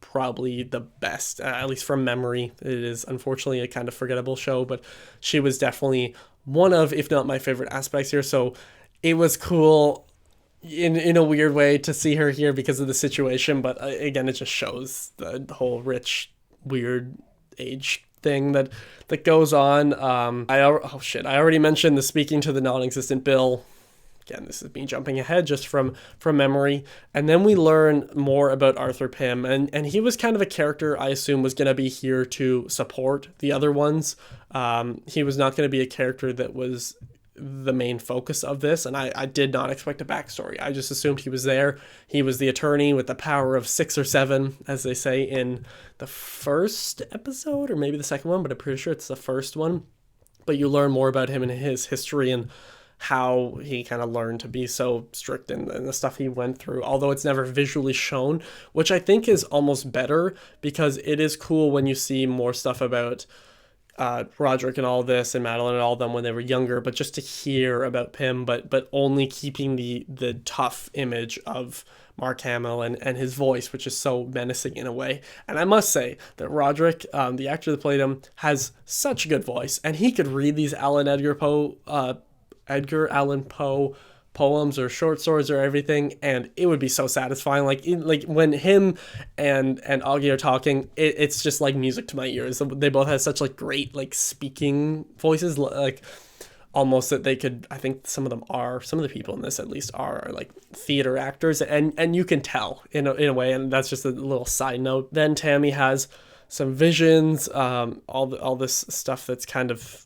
[SPEAKER 1] probably the best, at least from memory. It is unfortunately a kind of forgettable show, but she was definitely one of, if not my favorite aspects here. So it was cool in a weird way to see her here because of the situation, but again, it just shows the whole rich, weird age thing that goes on. I already mentioned the speaking to the non-existent Bill. Again, this is me jumping ahead just from memory. And then we learn more about Arthur Pym. And he was kind of a character I assume was going to be here to support the other ones. He was not going to be a character that was the main focus of this. And I did not expect a backstory. I just assumed he was there. He was the attorney with the power of 6 or 7, as they say in the first episode, or maybe the second one, but I'm pretty sure it's the first one. But you learn more about him and his history and how he kind of learned to be so strict in the stuff he went through, although it's never visually shown, which I think is almost better, because it is cool when you see more stuff about Roderick and all this and Meline and all of them when they were younger, but just to hear about Pym, but only keeping the tough image of Mark Hamill and his voice, which is so menacing in a way. And I must say that Roderick, the actor that played him, has such a good voice, and he could read these Edgar Allan Poe poems or short stories or everything, and it would be so satisfying. Like when him and Augie are talking, it's just like music to my ears. They both have such like great like speaking voices, like almost that they could, I think some of the people in this at least are like theater actors, and you can tell in a way. And that's just a little side note. Then Tammy has some visions, all this stuff that's kind of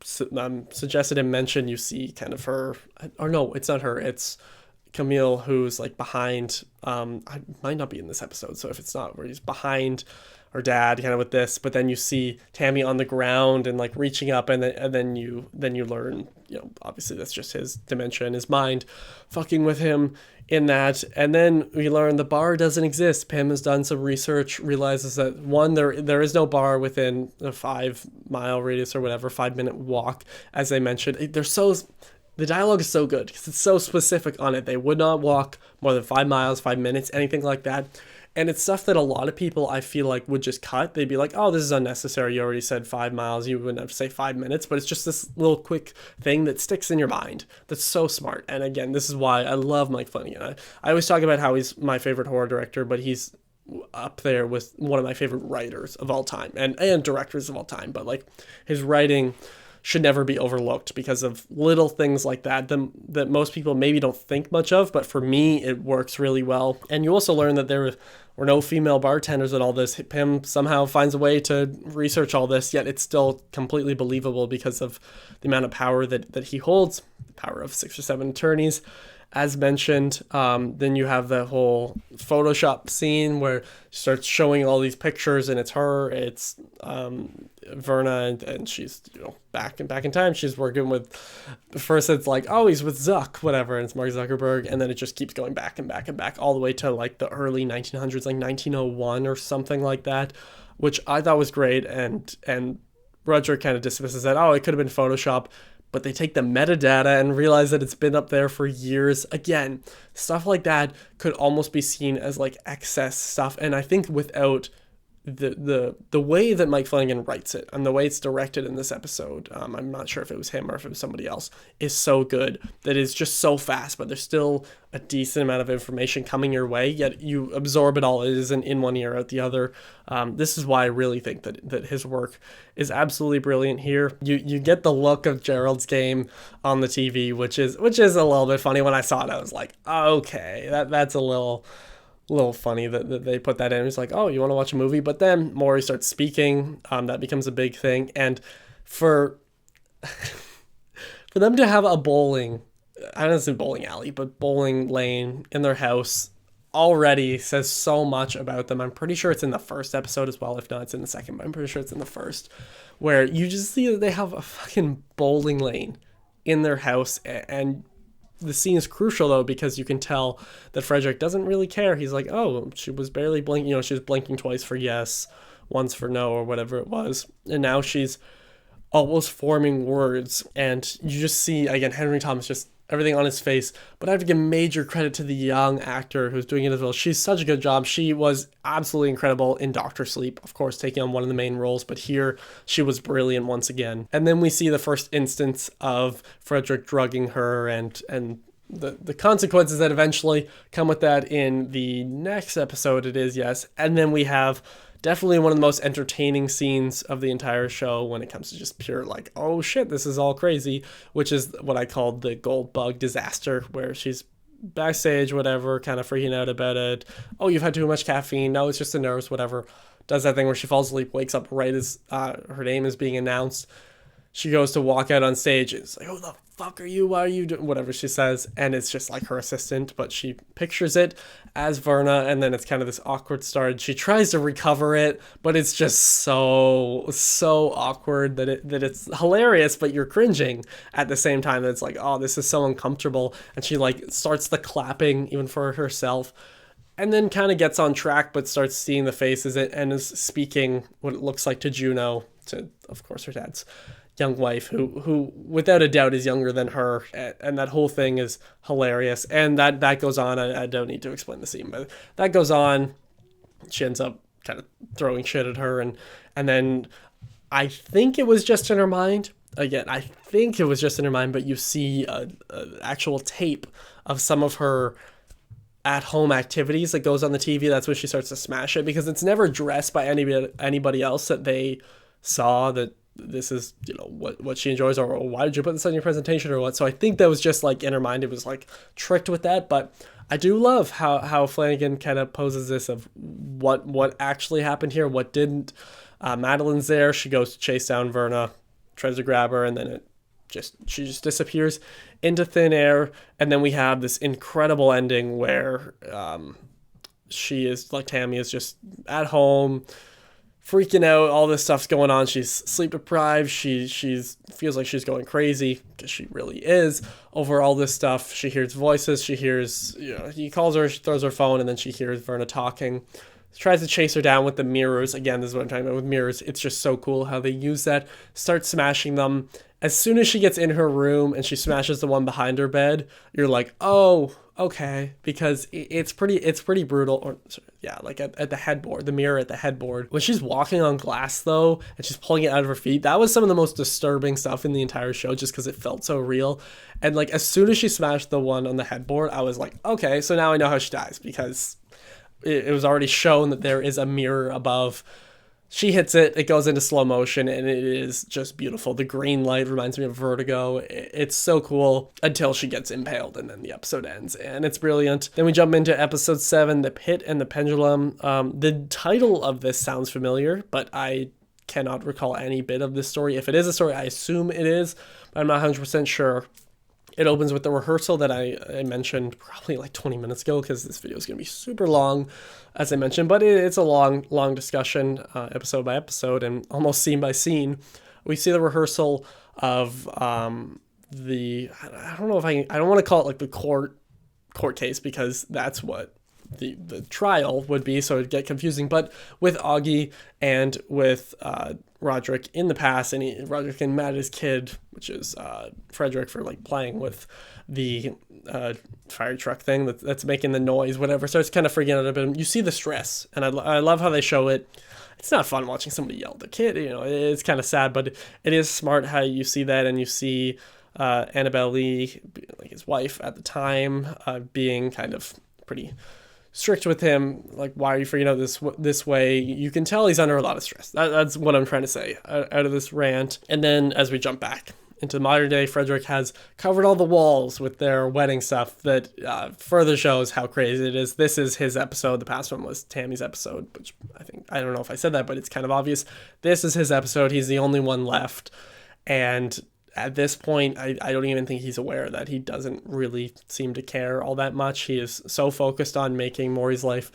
[SPEAKER 1] suggested and mentioned. You see kind of her, or no, it's not her, it's Camille, who's like behind, I might not be in this episode, so if it's not, where he's behind her dad kind of with this, but then you see Tammy on the ground and like reaching up, and then you learn, obviously that's just his dementia and his mind fucking with him in that. And then we learn the bar doesn't exist. Pym has done some research, realizes that one, there is no bar within a 5-mile radius or whatever, 5-minute walk, as they mentioned. The dialogue is so good because it's so specific on it. They would not walk more than 5 miles, 5 minutes, anything like that. And it's stuff that a lot of people, I feel like, would just cut. They'd be like, oh, this is unnecessary. You already said 5 miles. You wouldn't have to say 5 minutes. But it's just this little quick thing that sticks in your mind. That's so smart. And again, this is why I love Mike Flanagan. I always talk about how he's my favorite horror director, but he's up there with one of my favorite writers of all time and directors of all time. But like his writing should never be overlooked because of little things like that that most people maybe don't think much of, but for me it works really well. And you also learn that there were no female bartenders at all this. Pym somehow finds a way to research all this, yet it's still completely believable because of the amount of power that he holds, the power of 6 or 7 attorneys, as mentioned. Then you have the whole Photoshop scene where she starts showing all these pictures, and it's her, it's Verna, and she's back in time. She's working with, first it's like, oh, he's with Zuck, whatever, and it's Mark Zuckerberg, and then it just keeps going back and back and back all the way to like the early 1900s, like 1901 or something like that, which I thought was great. And Roger kind of dismisses that, oh, it could have been Photoshop. But they take the metadata and realize that it's been up there for years. Again, stuff like that could almost be seen as like excess stuff. And I think without the way that Mike Flanagan writes it and the way it's directed in this episode, I'm not sure if it was him or if it was somebody else, is so good that it's just so fast, but there's still a decent amount of information coming your way, yet you absorb it all. It isn't in one ear out the other. This is why I really think that his work is absolutely brilliant here. You get the look of Gerald's game on the TV, which is a little bit funny. When I saw it, I was like, okay, that's a little funny that they put that in. It's like, oh, you want to watch a movie? But then Maury starts speaking. That becomes a big thing. And for them to have a bowling, I don't say bowling alley, but bowling lane in their house already says so much about them. I'm pretty sure it's in the first episode as well. If not, it's in the second, but I'm pretty sure it's in the first, where you just see that they have a fucking bowling lane in their house. And the scene is crucial though, because you can tell that Frederick doesn't really care. He's like, oh, she was barely blinking, she was blinking twice for yes, once for no or whatever it was. And now she's almost forming words. And you just see, again, Henry Thomas, just everything on his face. But I have to give major credit to the young actor who's doing it as well. She's such a good job. She was absolutely incredible in Doctor Sleep, of course, taking on one of the main roles. But here, she was brilliant once again. And then we see the first instance of Frederick drugging her and the consequences that eventually come with that in the next episode, it is, yes. And then we have definitely one of the most entertaining scenes of the entire show when it comes to just pure like, oh shit, this is all crazy, which is what I called the gold bug disaster, where she's backstage, whatever, kind of freaking out about it. Oh, you've had too much caffeine. No, it's just the nerves, whatever. Does that thing where she falls asleep, wakes up right as her name is being announced. She goes to walk out on stage. It's like, who the fuck are you? Why are you doing whatever she says? And it's just like her assistant, but she pictures it as Verna, and then it's kind of this awkward start. She tries to recover it, but it's just so awkward that it's hilarious, but you're cringing at the same time. That it's like, oh, this is so uncomfortable. And she like starts the clapping even for herself. And then kind of gets on track, but starts seeing the faces and is speaking what it looks like to Juno, to, of course, her dad's young wife, who without a doubt is younger than her. And that whole thing is hilarious. And that goes on. I don't need to explain the scene, but that goes on. She ends up kind of throwing shit at her. And then I think it was just in her mind. Again, I think it was just in her mind, but you see a actual tape of some of her at-home activities that goes on the TV. That's when she starts to smash it, because it's never addressed by anybody else that they saw that this is, you know, what she enjoys, or why did you put this on your presentation or what. So I think that was just like in her mind. It was like tricked with that. But I do love how Flanagan kind of poses this of what actually happened here, what didn't. Madeline's there. She goes to chase down Verna, tries to grab her, and then she just disappears into thin air. And then we have this incredible ending where she is like, Tammy is just at home freaking out. All this stuff's going on. She's sleep deprived. She's feels like she's going crazy, because she really is, over all this stuff. She hears voices. She hears, you know, he calls her, she throws her phone, and then she hears Verna talking. Tries to chase her down with the mirrors. Again, this is what I'm talking about with mirrors. It's just so cool how they use that. Start smashing them. As soon as she gets in her room and she smashes the one behind her bed, you're like, oh, okay, because it's pretty brutal. Or yeah, like at the headboard, the mirror at the headboard. When she's walking on glass though, and she's pulling it out of her feet, that was some of the most disturbing stuff in the entire show, just because it felt so real. And like as soon as she smashed the one on the headboard, I was like, okay, so now I know how she dies, because it was already shown that there is a mirror above. She hits it, it goes into slow motion, and it is just beautiful. The green light reminds me of Vertigo. It's so cool until she gets impaled, and then the episode ends, and it's brilliant. Then we jump into episode 7, The Pit and the Pendulum. The title of this sounds familiar, but I cannot recall any bit of this story. If it is a story, I assume it is, but I'm not 100% sure. It opens with the rehearsal that I mentioned probably like 20 minutes ago, because this video is going to be super long, as I mentioned, but it's a long discussion, episode by episode and almost scene by scene. We see the rehearsal of I don't know if I don't want to call it like the court case, because that's what the trial would be, so it'd get confusing, but with Augie and with Roderick in the past, and Roderick getting mad at his kid, which is Frederick, for like playing with the fire truck thing that's making the noise, whatever, starts kind of freaking out a bit. You see the stress, and I love how they show it. It's not fun watching somebody yell at the kid, you know, it's kind of sad, but it is smart how you see that, and you see Annabelle Lee, like his wife at the time, being kind of pretty strict with him, like, why are you freaking out this way? You can tell he's under a lot of stress. That's what I'm trying to say out of this rant. And then as we jump back into modern day, Frederick has covered all the walls with their wedding stuff that further shows how crazy it is. This is his episode. The past one was Tammy's episode, which I don't know if I said that, but it's kind of obvious. This is his episode. He's the only one left. And at this point, I don't even think he's aware that he doesn't really seem to care all that much. He is so focused on making Maury's life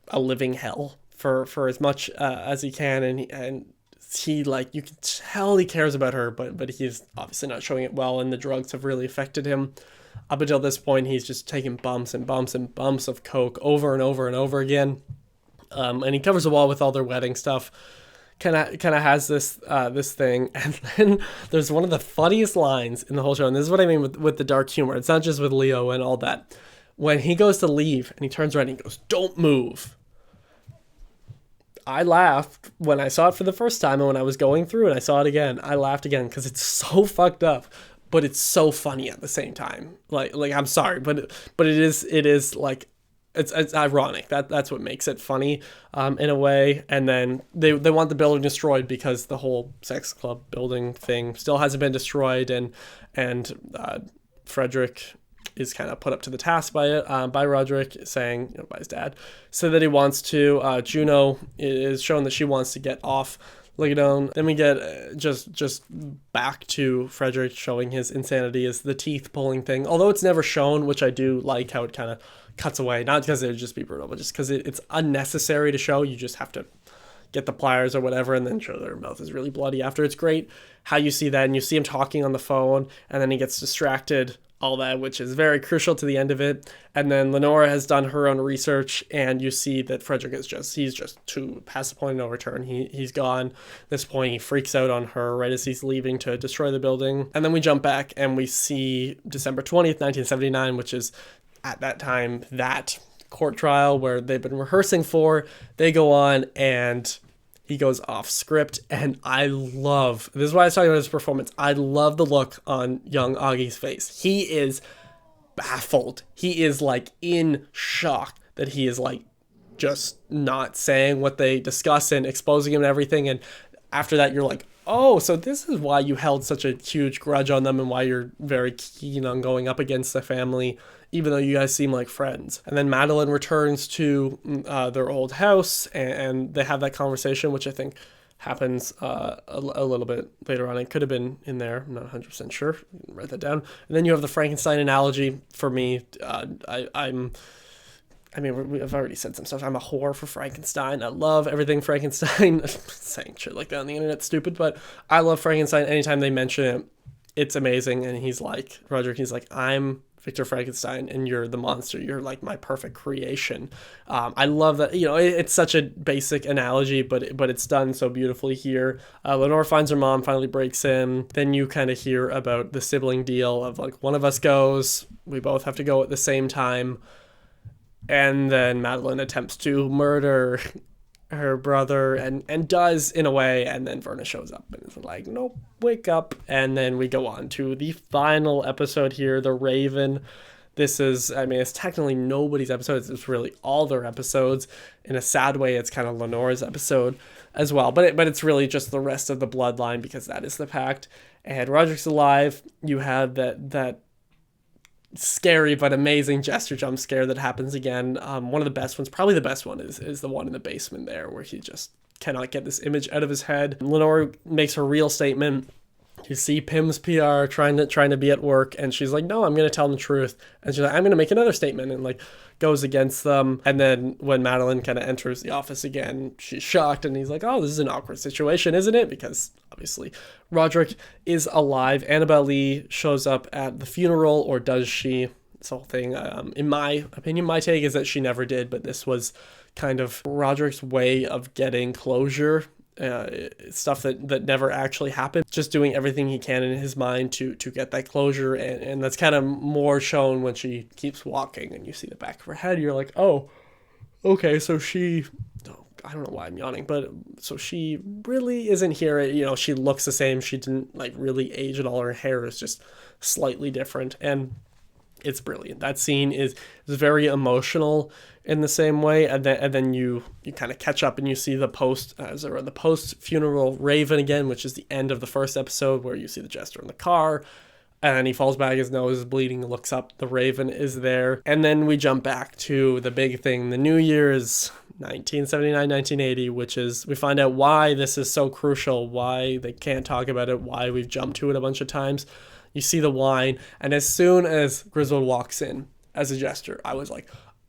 [SPEAKER 1] a living hell for as much as he can, and he, like, you can tell he cares about her, but he's obviously not showing it well, and the drugs have really affected him. Up until this point, he's just taking bumps and bumps and bumps of coke over and over and over again. And he covers the wall with all their wedding stuff. Kind of has this thing, and then there's one of the funniest lines in the whole show, and this is what I mean with the dark humor. It's not just with Leo and all that. When he goes to leave and he turns around and he goes, "Don't move." I laughed when I saw it for the first time, and when I was going through and I saw it again, I laughed again because it's so fucked up, but it's so funny at the same time. Like I'm sorry, but it is like it's ironic. That's what makes it funny in a way. And then they want the building destroyed because the whole sex club building thing still hasn't been destroyed, and Frederick is kind of put up to the task by it, by Roderick, saying, by his dad, so that he wants to. Juno is shown that she wants to get off Ligadone. Then we get just back to Frederick showing his insanity is the teeth pulling thing. Although it's never shown, which I do like how it kind of cuts away. Not because it would just be brutal, but just because it's unnecessary to show. You just have to get the pliers or whatever and then show their mouth is really bloody after. It's great how you see that, and you see him talking on the phone, and then he gets distracted, all that, which is very crucial to the end of it. And then Lenora has done her own research, and you see that Frederick is he's just too past the point of no return. He's gone. At this point, he freaks out on her right as he's leaving to destroy the building. And then we jump back and we see December 20th, 1979, which is at that time that court trial where they've been rehearsing for. They go on and he goes off script, and this is why I was talking about his performance. I love the look on young Augie's face. He is baffled. He is like in shock that he is like just not saying what they discuss and exposing him and everything. And after that, you're like, oh, so this is why you held such a huge grudge on them and why you're very keen on going up against the family, even though you guys seem like friends. And then Madeline returns to their old house, and they have that conversation, which I think happens a little bit later on. It could have been in there. I'm not 100% sure. Write that down. And then you have the Frankenstein analogy. For me, I've already said some stuff. I'm a whore for Frankenstein. I love everything Frankenstein. Saying shit like that on the internet's stupid, but I love Frankenstein. Anytime they mention it, it's amazing. And he's like, Roderick, he's like, I'm Victor Frankenstein and you're the monster. You're like my perfect creation. I love that. It's such a basic analogy, but it's done so beautifully here. Lenore finds her mom, finally breaks in. Then you kind of hear about the sibling deal of like, one of us goes, we both have to go at the same time. And then Madeline attempts to murder her brother and does in a way, and then Verna shows up and is like, nope, wake up. And then we go on to the final episode here, The Raven. This is, it's technically nobody's episode. It's really all their episodes. In a sad way, it's kind of Lenore's episode as well. But it's really just the rest of the bloodline, because that is the pact. And Roderick's alive. You have that scary but amazing gesture jump scare that happens again. One of the best ones, probably the best one, is the one in the basement there where he just cannot get this image out of his head. Lenore makes her real statement. You see Pim's PR trying to be at work, and she's like, no, I'm going to tell them the truth. And she's like, I'm going to make another statement, and like goes against them. And then when Madeline kind of enters the office again, she's shocked, and he's like, oh, this is an awkward situation, isn't it? Because obviously Roderick is alive. Annabelle Lee shows up at the funeral, or does she? This whole thing, in my opinion, my take is that she never did, but this was kind of Roderick's way of getting closure. Stuff that never actually happened, just doing everything he can in his mind to get that closure, and that's kind of more shown when she keeps walking and you see the back of her head. You're like, oh, okay, so I don't know why I'm yawning, but so she really isn't here. She looks the same. She didn't like really age at all. Her hair is just slightly different, and it's brilliant. That scene is very emotional in the same way, and then you kind of catch up and you see the post funeral Raven again, which is the end of the first episode where you see the jester in the car, and then he falls back, his nose is bleeding, looks up, the Raven is there, and then we jump back to the big thing, the New Year's 1979-1980, which is we find out why this is so crucial, why they can't talk about it, why we've jumped to it a bunch of times. You see the wine, and as soon as Griswold walks in as a jester, I was like,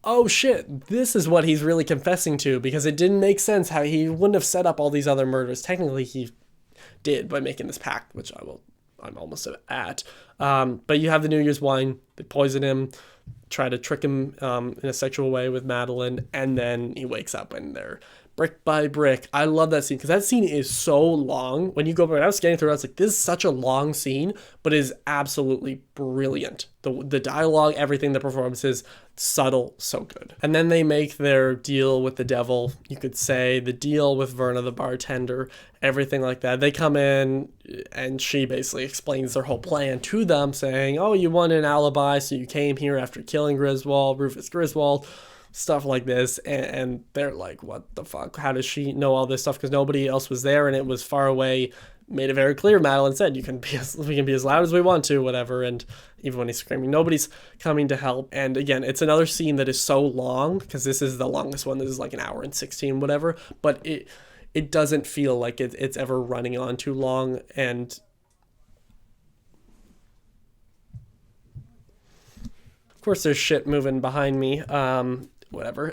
[SPEAKER 1] oh shit, this is what he's really confessing to, because it didn't make sense how he wouldn't have set up all these other murders. Technically, he did by making this pact, which I'm almost at. But you have the New Year's wine, they poison him, try to trick him in a sexual way with Meline, and then he wakes up and they're brick by brick. I love that scene because that scene is so long. When you go, when I was scanning through, I was like, this is such a long scene, but it is absolutely brilliant. The dialogue, everything, the performances, subtle, so good. And then they make their deal with the devil, you could say, the deal with Verna, the bartender, everything like that. They come in and she basically explains their whole plan to them, saying, oh, you wanted an alibi, so you came here after killing Griswald, Rufus Griswald, stuff like this. And they're like, what the fuck? How does she know all this stuff? Because nobody else was there and it was far away. Made it very clear. Meline said, we can be as loud as we want to, whatever. And even when he's screaming, nobody's coming to help. And again, it's another scene that is so long, because this is the longest one. This is like an hour and 16, whatever. But it doesn't feel like it's ever running on too long. And of course, there's shit moving behind me. Whatever.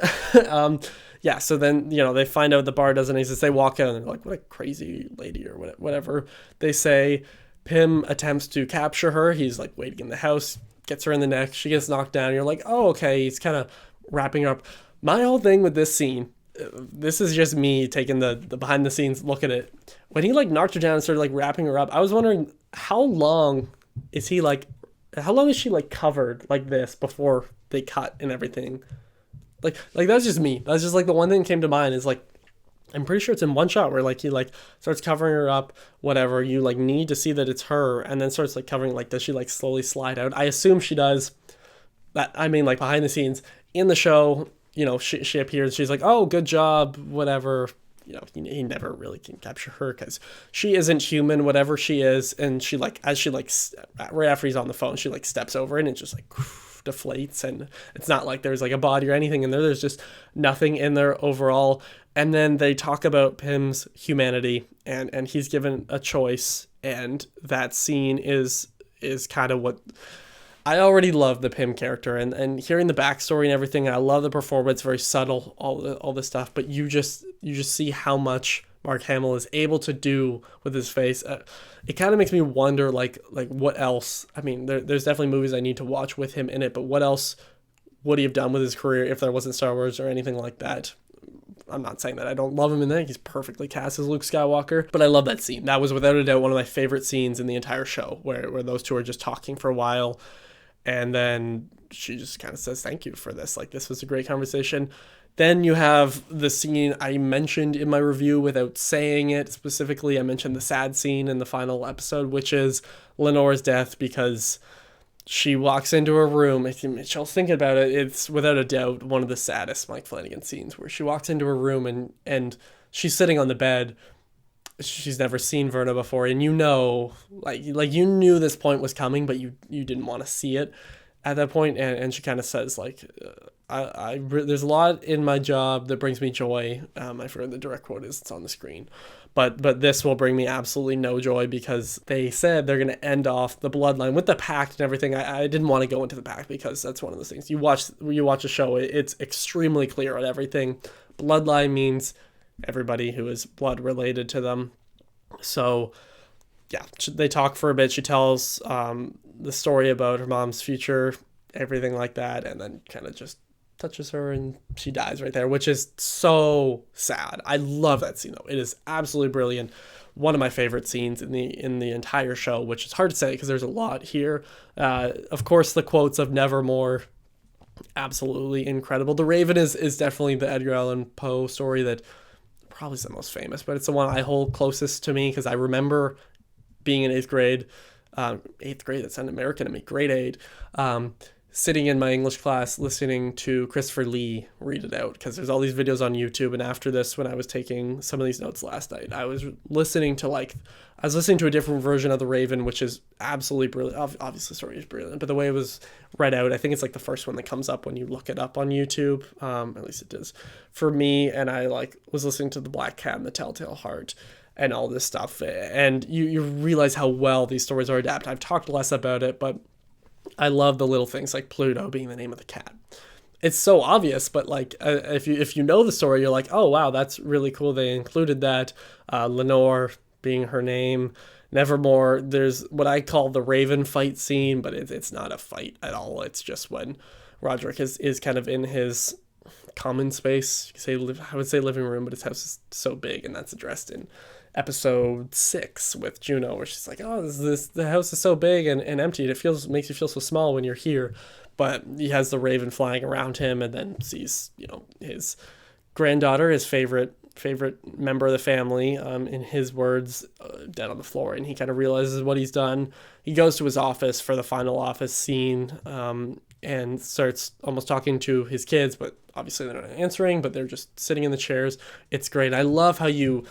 [SPEAKER 1] Yeah, so then, they find out the bar doesn't exist. They walk out and they're like, what a crazy lady or whatever. They say Pym attempts to capture her. He's like waiting in the house, gets her in the neck. She gets knocked down. You're like, oh, okay. He's kind of wrapping her up. My whole thing with this scene, this is just me taking the behind the scenes look at it. When he like knocked her down and started like wrapping her up, I was wondering how long is she like covered like this before they cut and everything. Like that's just me. That's just like the one thing that came to mind is like, I'm pretty sure it's in one shot where like he like starts covering her up, whatever. You like need to see that it's her, and then starts like covering, like, does she like slowly slide out? I assume she does. That, I mean, like behind the scenes in the show, she appears. She's like, oh, good job, whatever. He never really can capture her because she isn't human, whatever she is. And she like, as she like, right after he's on the phone, she like steps over it and it just like deflates, and it's not like there's like a body or anything in there. There's just nothing in there overall. And then they talk about Pym's humanity, and he's given a choice, and that scene is kind of what I already love the Pym character, and hearing the backstory and everything. And I love the performance, very subtle, all the stuff, but you just see how much Mark Hamill is able to do with his face. It kind of makes me wonder, like what else? I mean, there's definitely movies I need to watch with him in it, but what else would he have done with his career if there wasn't Star Wars or anything like that? I'm not saying that I don't love him in that. He's perfectly cast as Luke Skywalker, but I love that scene. That was without a doubt one of my favorite scenes in the entire show, where those two are just talking for a while, and then she just kind of says, thank you for this. Like, this was a great conversation. Then you have the scene I mentioned in my review without saying it specifically. I mentioned the sad scene in the final episode, which is Lenore's death, because she walks into a room. She'll think about it. It's without a doubt one of the saddest Mike Flanagan scenes, where she walks into a room and she's sitting on the bed. She's never seen Verna before, and like you knew this point was coming, but you didn't want to see it at that point. And she kind of says like, there's a lot in my job that brings me joy. I forget the direct quote is, it's on the screen, but this will bring me absolutely no joy, because they said they're going to end off the bloodline with the pact and everything. I didn't want to go into the pact, because that's one of those things you watch a show, it's extremely clear on everything. Bloodline means everybody who is blood related to them. So yeah, they talk for a bit. She tells the story about her mom's future, everything like that, and then kind of just touches her and she dies right there, which is so sad. I love that scene though. It is absolutely brilliant. One of my favorite scenes in the entire show, which is hard to say because there's a lot here. Of course, the quotes of Nevermore, absolutely incredible. The Raven is definitely the Edgar Allan Poe story that probably is the most famous, but it's the one I hold closest to me, because I remember being in eighth grade, that sounded American to me, grade 8, sitting in my English class listening to Christopher Lee read it out, because there's all these videos on YouTube. And after this, when I was taking some of these notes last night, I was listening to a different version of The Raven, which is absolutely brilliant. Obviously the story is brilliant, but the way it was read out, I think it's like the first one that comes up when you look it up on YouTube. At least it does for me. And I was listening to The Black Cat and the Telltale Heart and all this stuff. And you realize how well these stories are adapted. I've talked less about it, but I love the little things like Pluto being the name of the cat. It's so obvious, but if you know the story, you're like, oh wow, that's really cool. They included that. Lenore being her name. Nevermore, there's what I call the Raven fight scene, but it's not a fight at all. It's just when Roderick is kind of in his common space. You could say, I would say living room, but his house is so big, and that's addressed in episode 6 with Juno, where she's like, oh, the house is so big and empty, it makes you feel so small when you're here. But he has the raven flying around him, and then sees, his granddaughter, his favorite member of the family, in his words, dead on the floor, and he kind of realizes what he's done. He goes to his office for the final office scene, and starts almost talking to his kids, but obviously they're not answering, but they're just sitting in the chairs. It's great. I love how I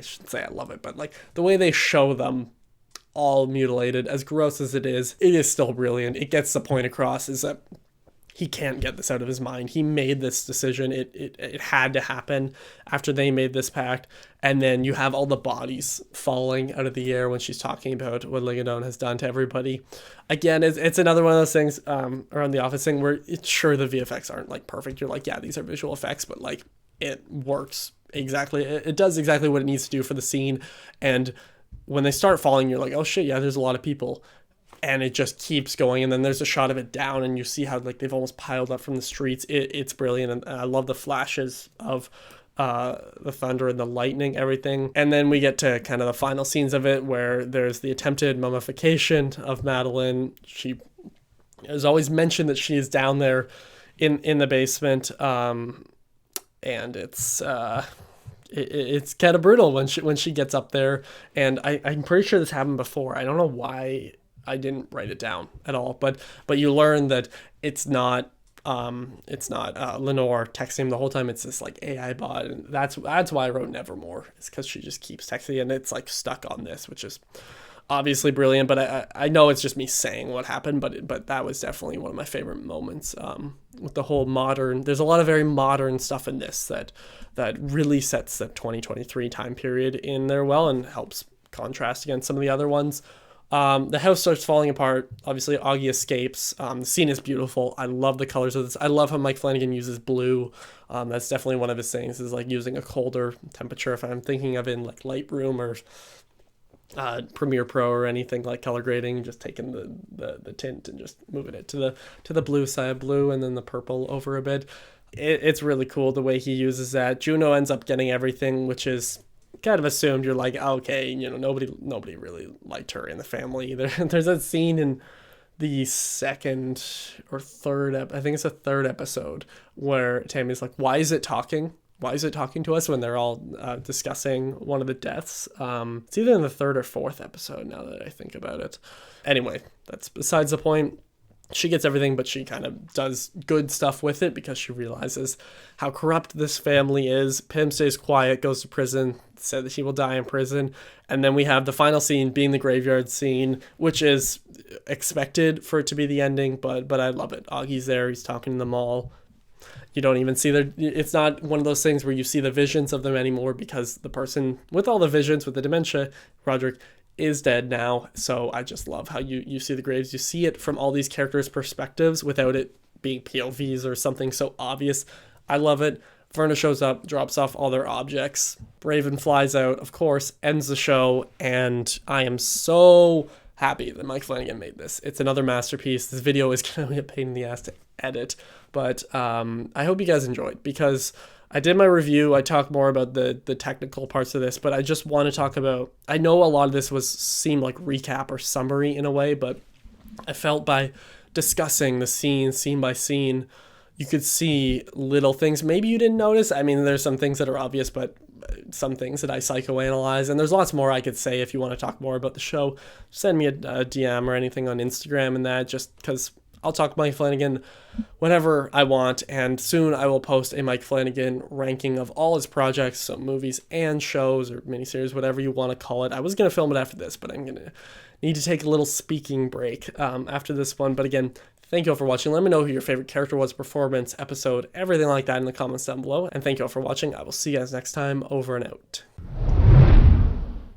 [SPEAKER 1] shouldn't say I love it, but like the way they show them all mutilated, as gross as it is still brilliant. It gets the point across, is that he can't get this out of his mind. He made this decision. It had to happen after they made this pact. And then you have all the bodies falling out of the air when she's talking about what Ligadon has done to everybody. Again, it's another one of those things around the office thing where sure, the VFX aren't like perfect. You're like, yeah, these are visual effects, but like it works exactly. It does exactly what it needs to do for the scene. And when they start falling, you're like, oh shit, yeah, there's a lot of people. And it just keeps going, and then there's a shot of it down, and you see how like they've almost piled up from the streets. It's brilliant, and I love the flashes of the thunder and the lightning, everything. And then we get to kind of the final scenes of it, where there's the attempted mummification of Meline. She has always mentioned that she is down there in the basement, and it's kind of brutal when she gets up there. And I'm pretty sure this happened before. I don't know why I didn't write it down at all, but you learn that it's not Lenore texting him the whole time. It's this like AI bot, and that's why I wrote Nevermore. It's because she just keeps texting, and it's like stuck on this, which is obviously brilliant. But I know it's just me saying what happened, but that was definitely one of my favorite moments. With the whole modern, there's a lot of very modern stuff in this that really sets the 2023 time period in there well, and helps contrast against some of the other ones. The house starts falling apart. Obviously, Augie escapes. The scene is beautiful. I love the colors of this. I love how Mike Flanagan uses blue. That's definitely one of his things, is like using a colder temperature. If I'm thinking of in like Lightroom or Premiere Pro or anything like color grading, just taking the tint and just moving it to the blue side blue, and then the purple over a bit. It's really cool the way he uses that. Juno ends up getting everything, which is kind of assumed. You're like, okay, nobody really liked her in the family. There's that scene in the second or third, I think it's the third episode, where Tammy's like, why is it talking to us, when they're all discussing one of the deaths. It's either in the third or fourth episode, now that I think about it. Anyway, that's besides the point. She gets everything, but she kind of does good stuff with it because she realizes how corrupt this family is. Pym stays quiet, goes to prison, said that he will die in prison. And then we have the final scene being the graveyard scene, which is expected for it to be the ending, but I love it. Augie's there, he's talking to them all. You don't even see it's not one of those things where you see the visions of them anymore, because the person with all the visions, with the dementia, Roderick, is dead now. So I just love how you see the graves. You see it from all these characters' perspectives without it being POVs or something so obvious. I love it. Verna shows up, drops off all their objects. Raven flies out, of course, ends the show, and I am so happy that Mike Flanagan made this. It's another masterpiece. This video is going to be a pain in the ass to edit, but I hope you guys enjoyed, because I did my review. I talked more about the technical parts of this, but I just want to talk about, I know a lot of this seemed like recap or summary in a way, but I felt by discussing the scene by scene, you could see little things maybe you didn't notice. I mean, there's some things that are obvious, but some things that I psychoanalyze, and there's lots more I could say. If you want to talk more about the show, send me a DM or anything on Instagram, and that, just because I'll talk Mike Flanagan whenever I want, and soon I will post a Mike Flanagan ranking of all his projects, so movies and shows or miniseries, whatever you want to call it. I was going to film it after this, but I'm going to need to take a little speaking break after this one. But again, thank you all for watching. Let me know who your favorite character was, performance, episode, everything like that in the comments down below. And thank you all for watching. I will see you guys next time. Over and out.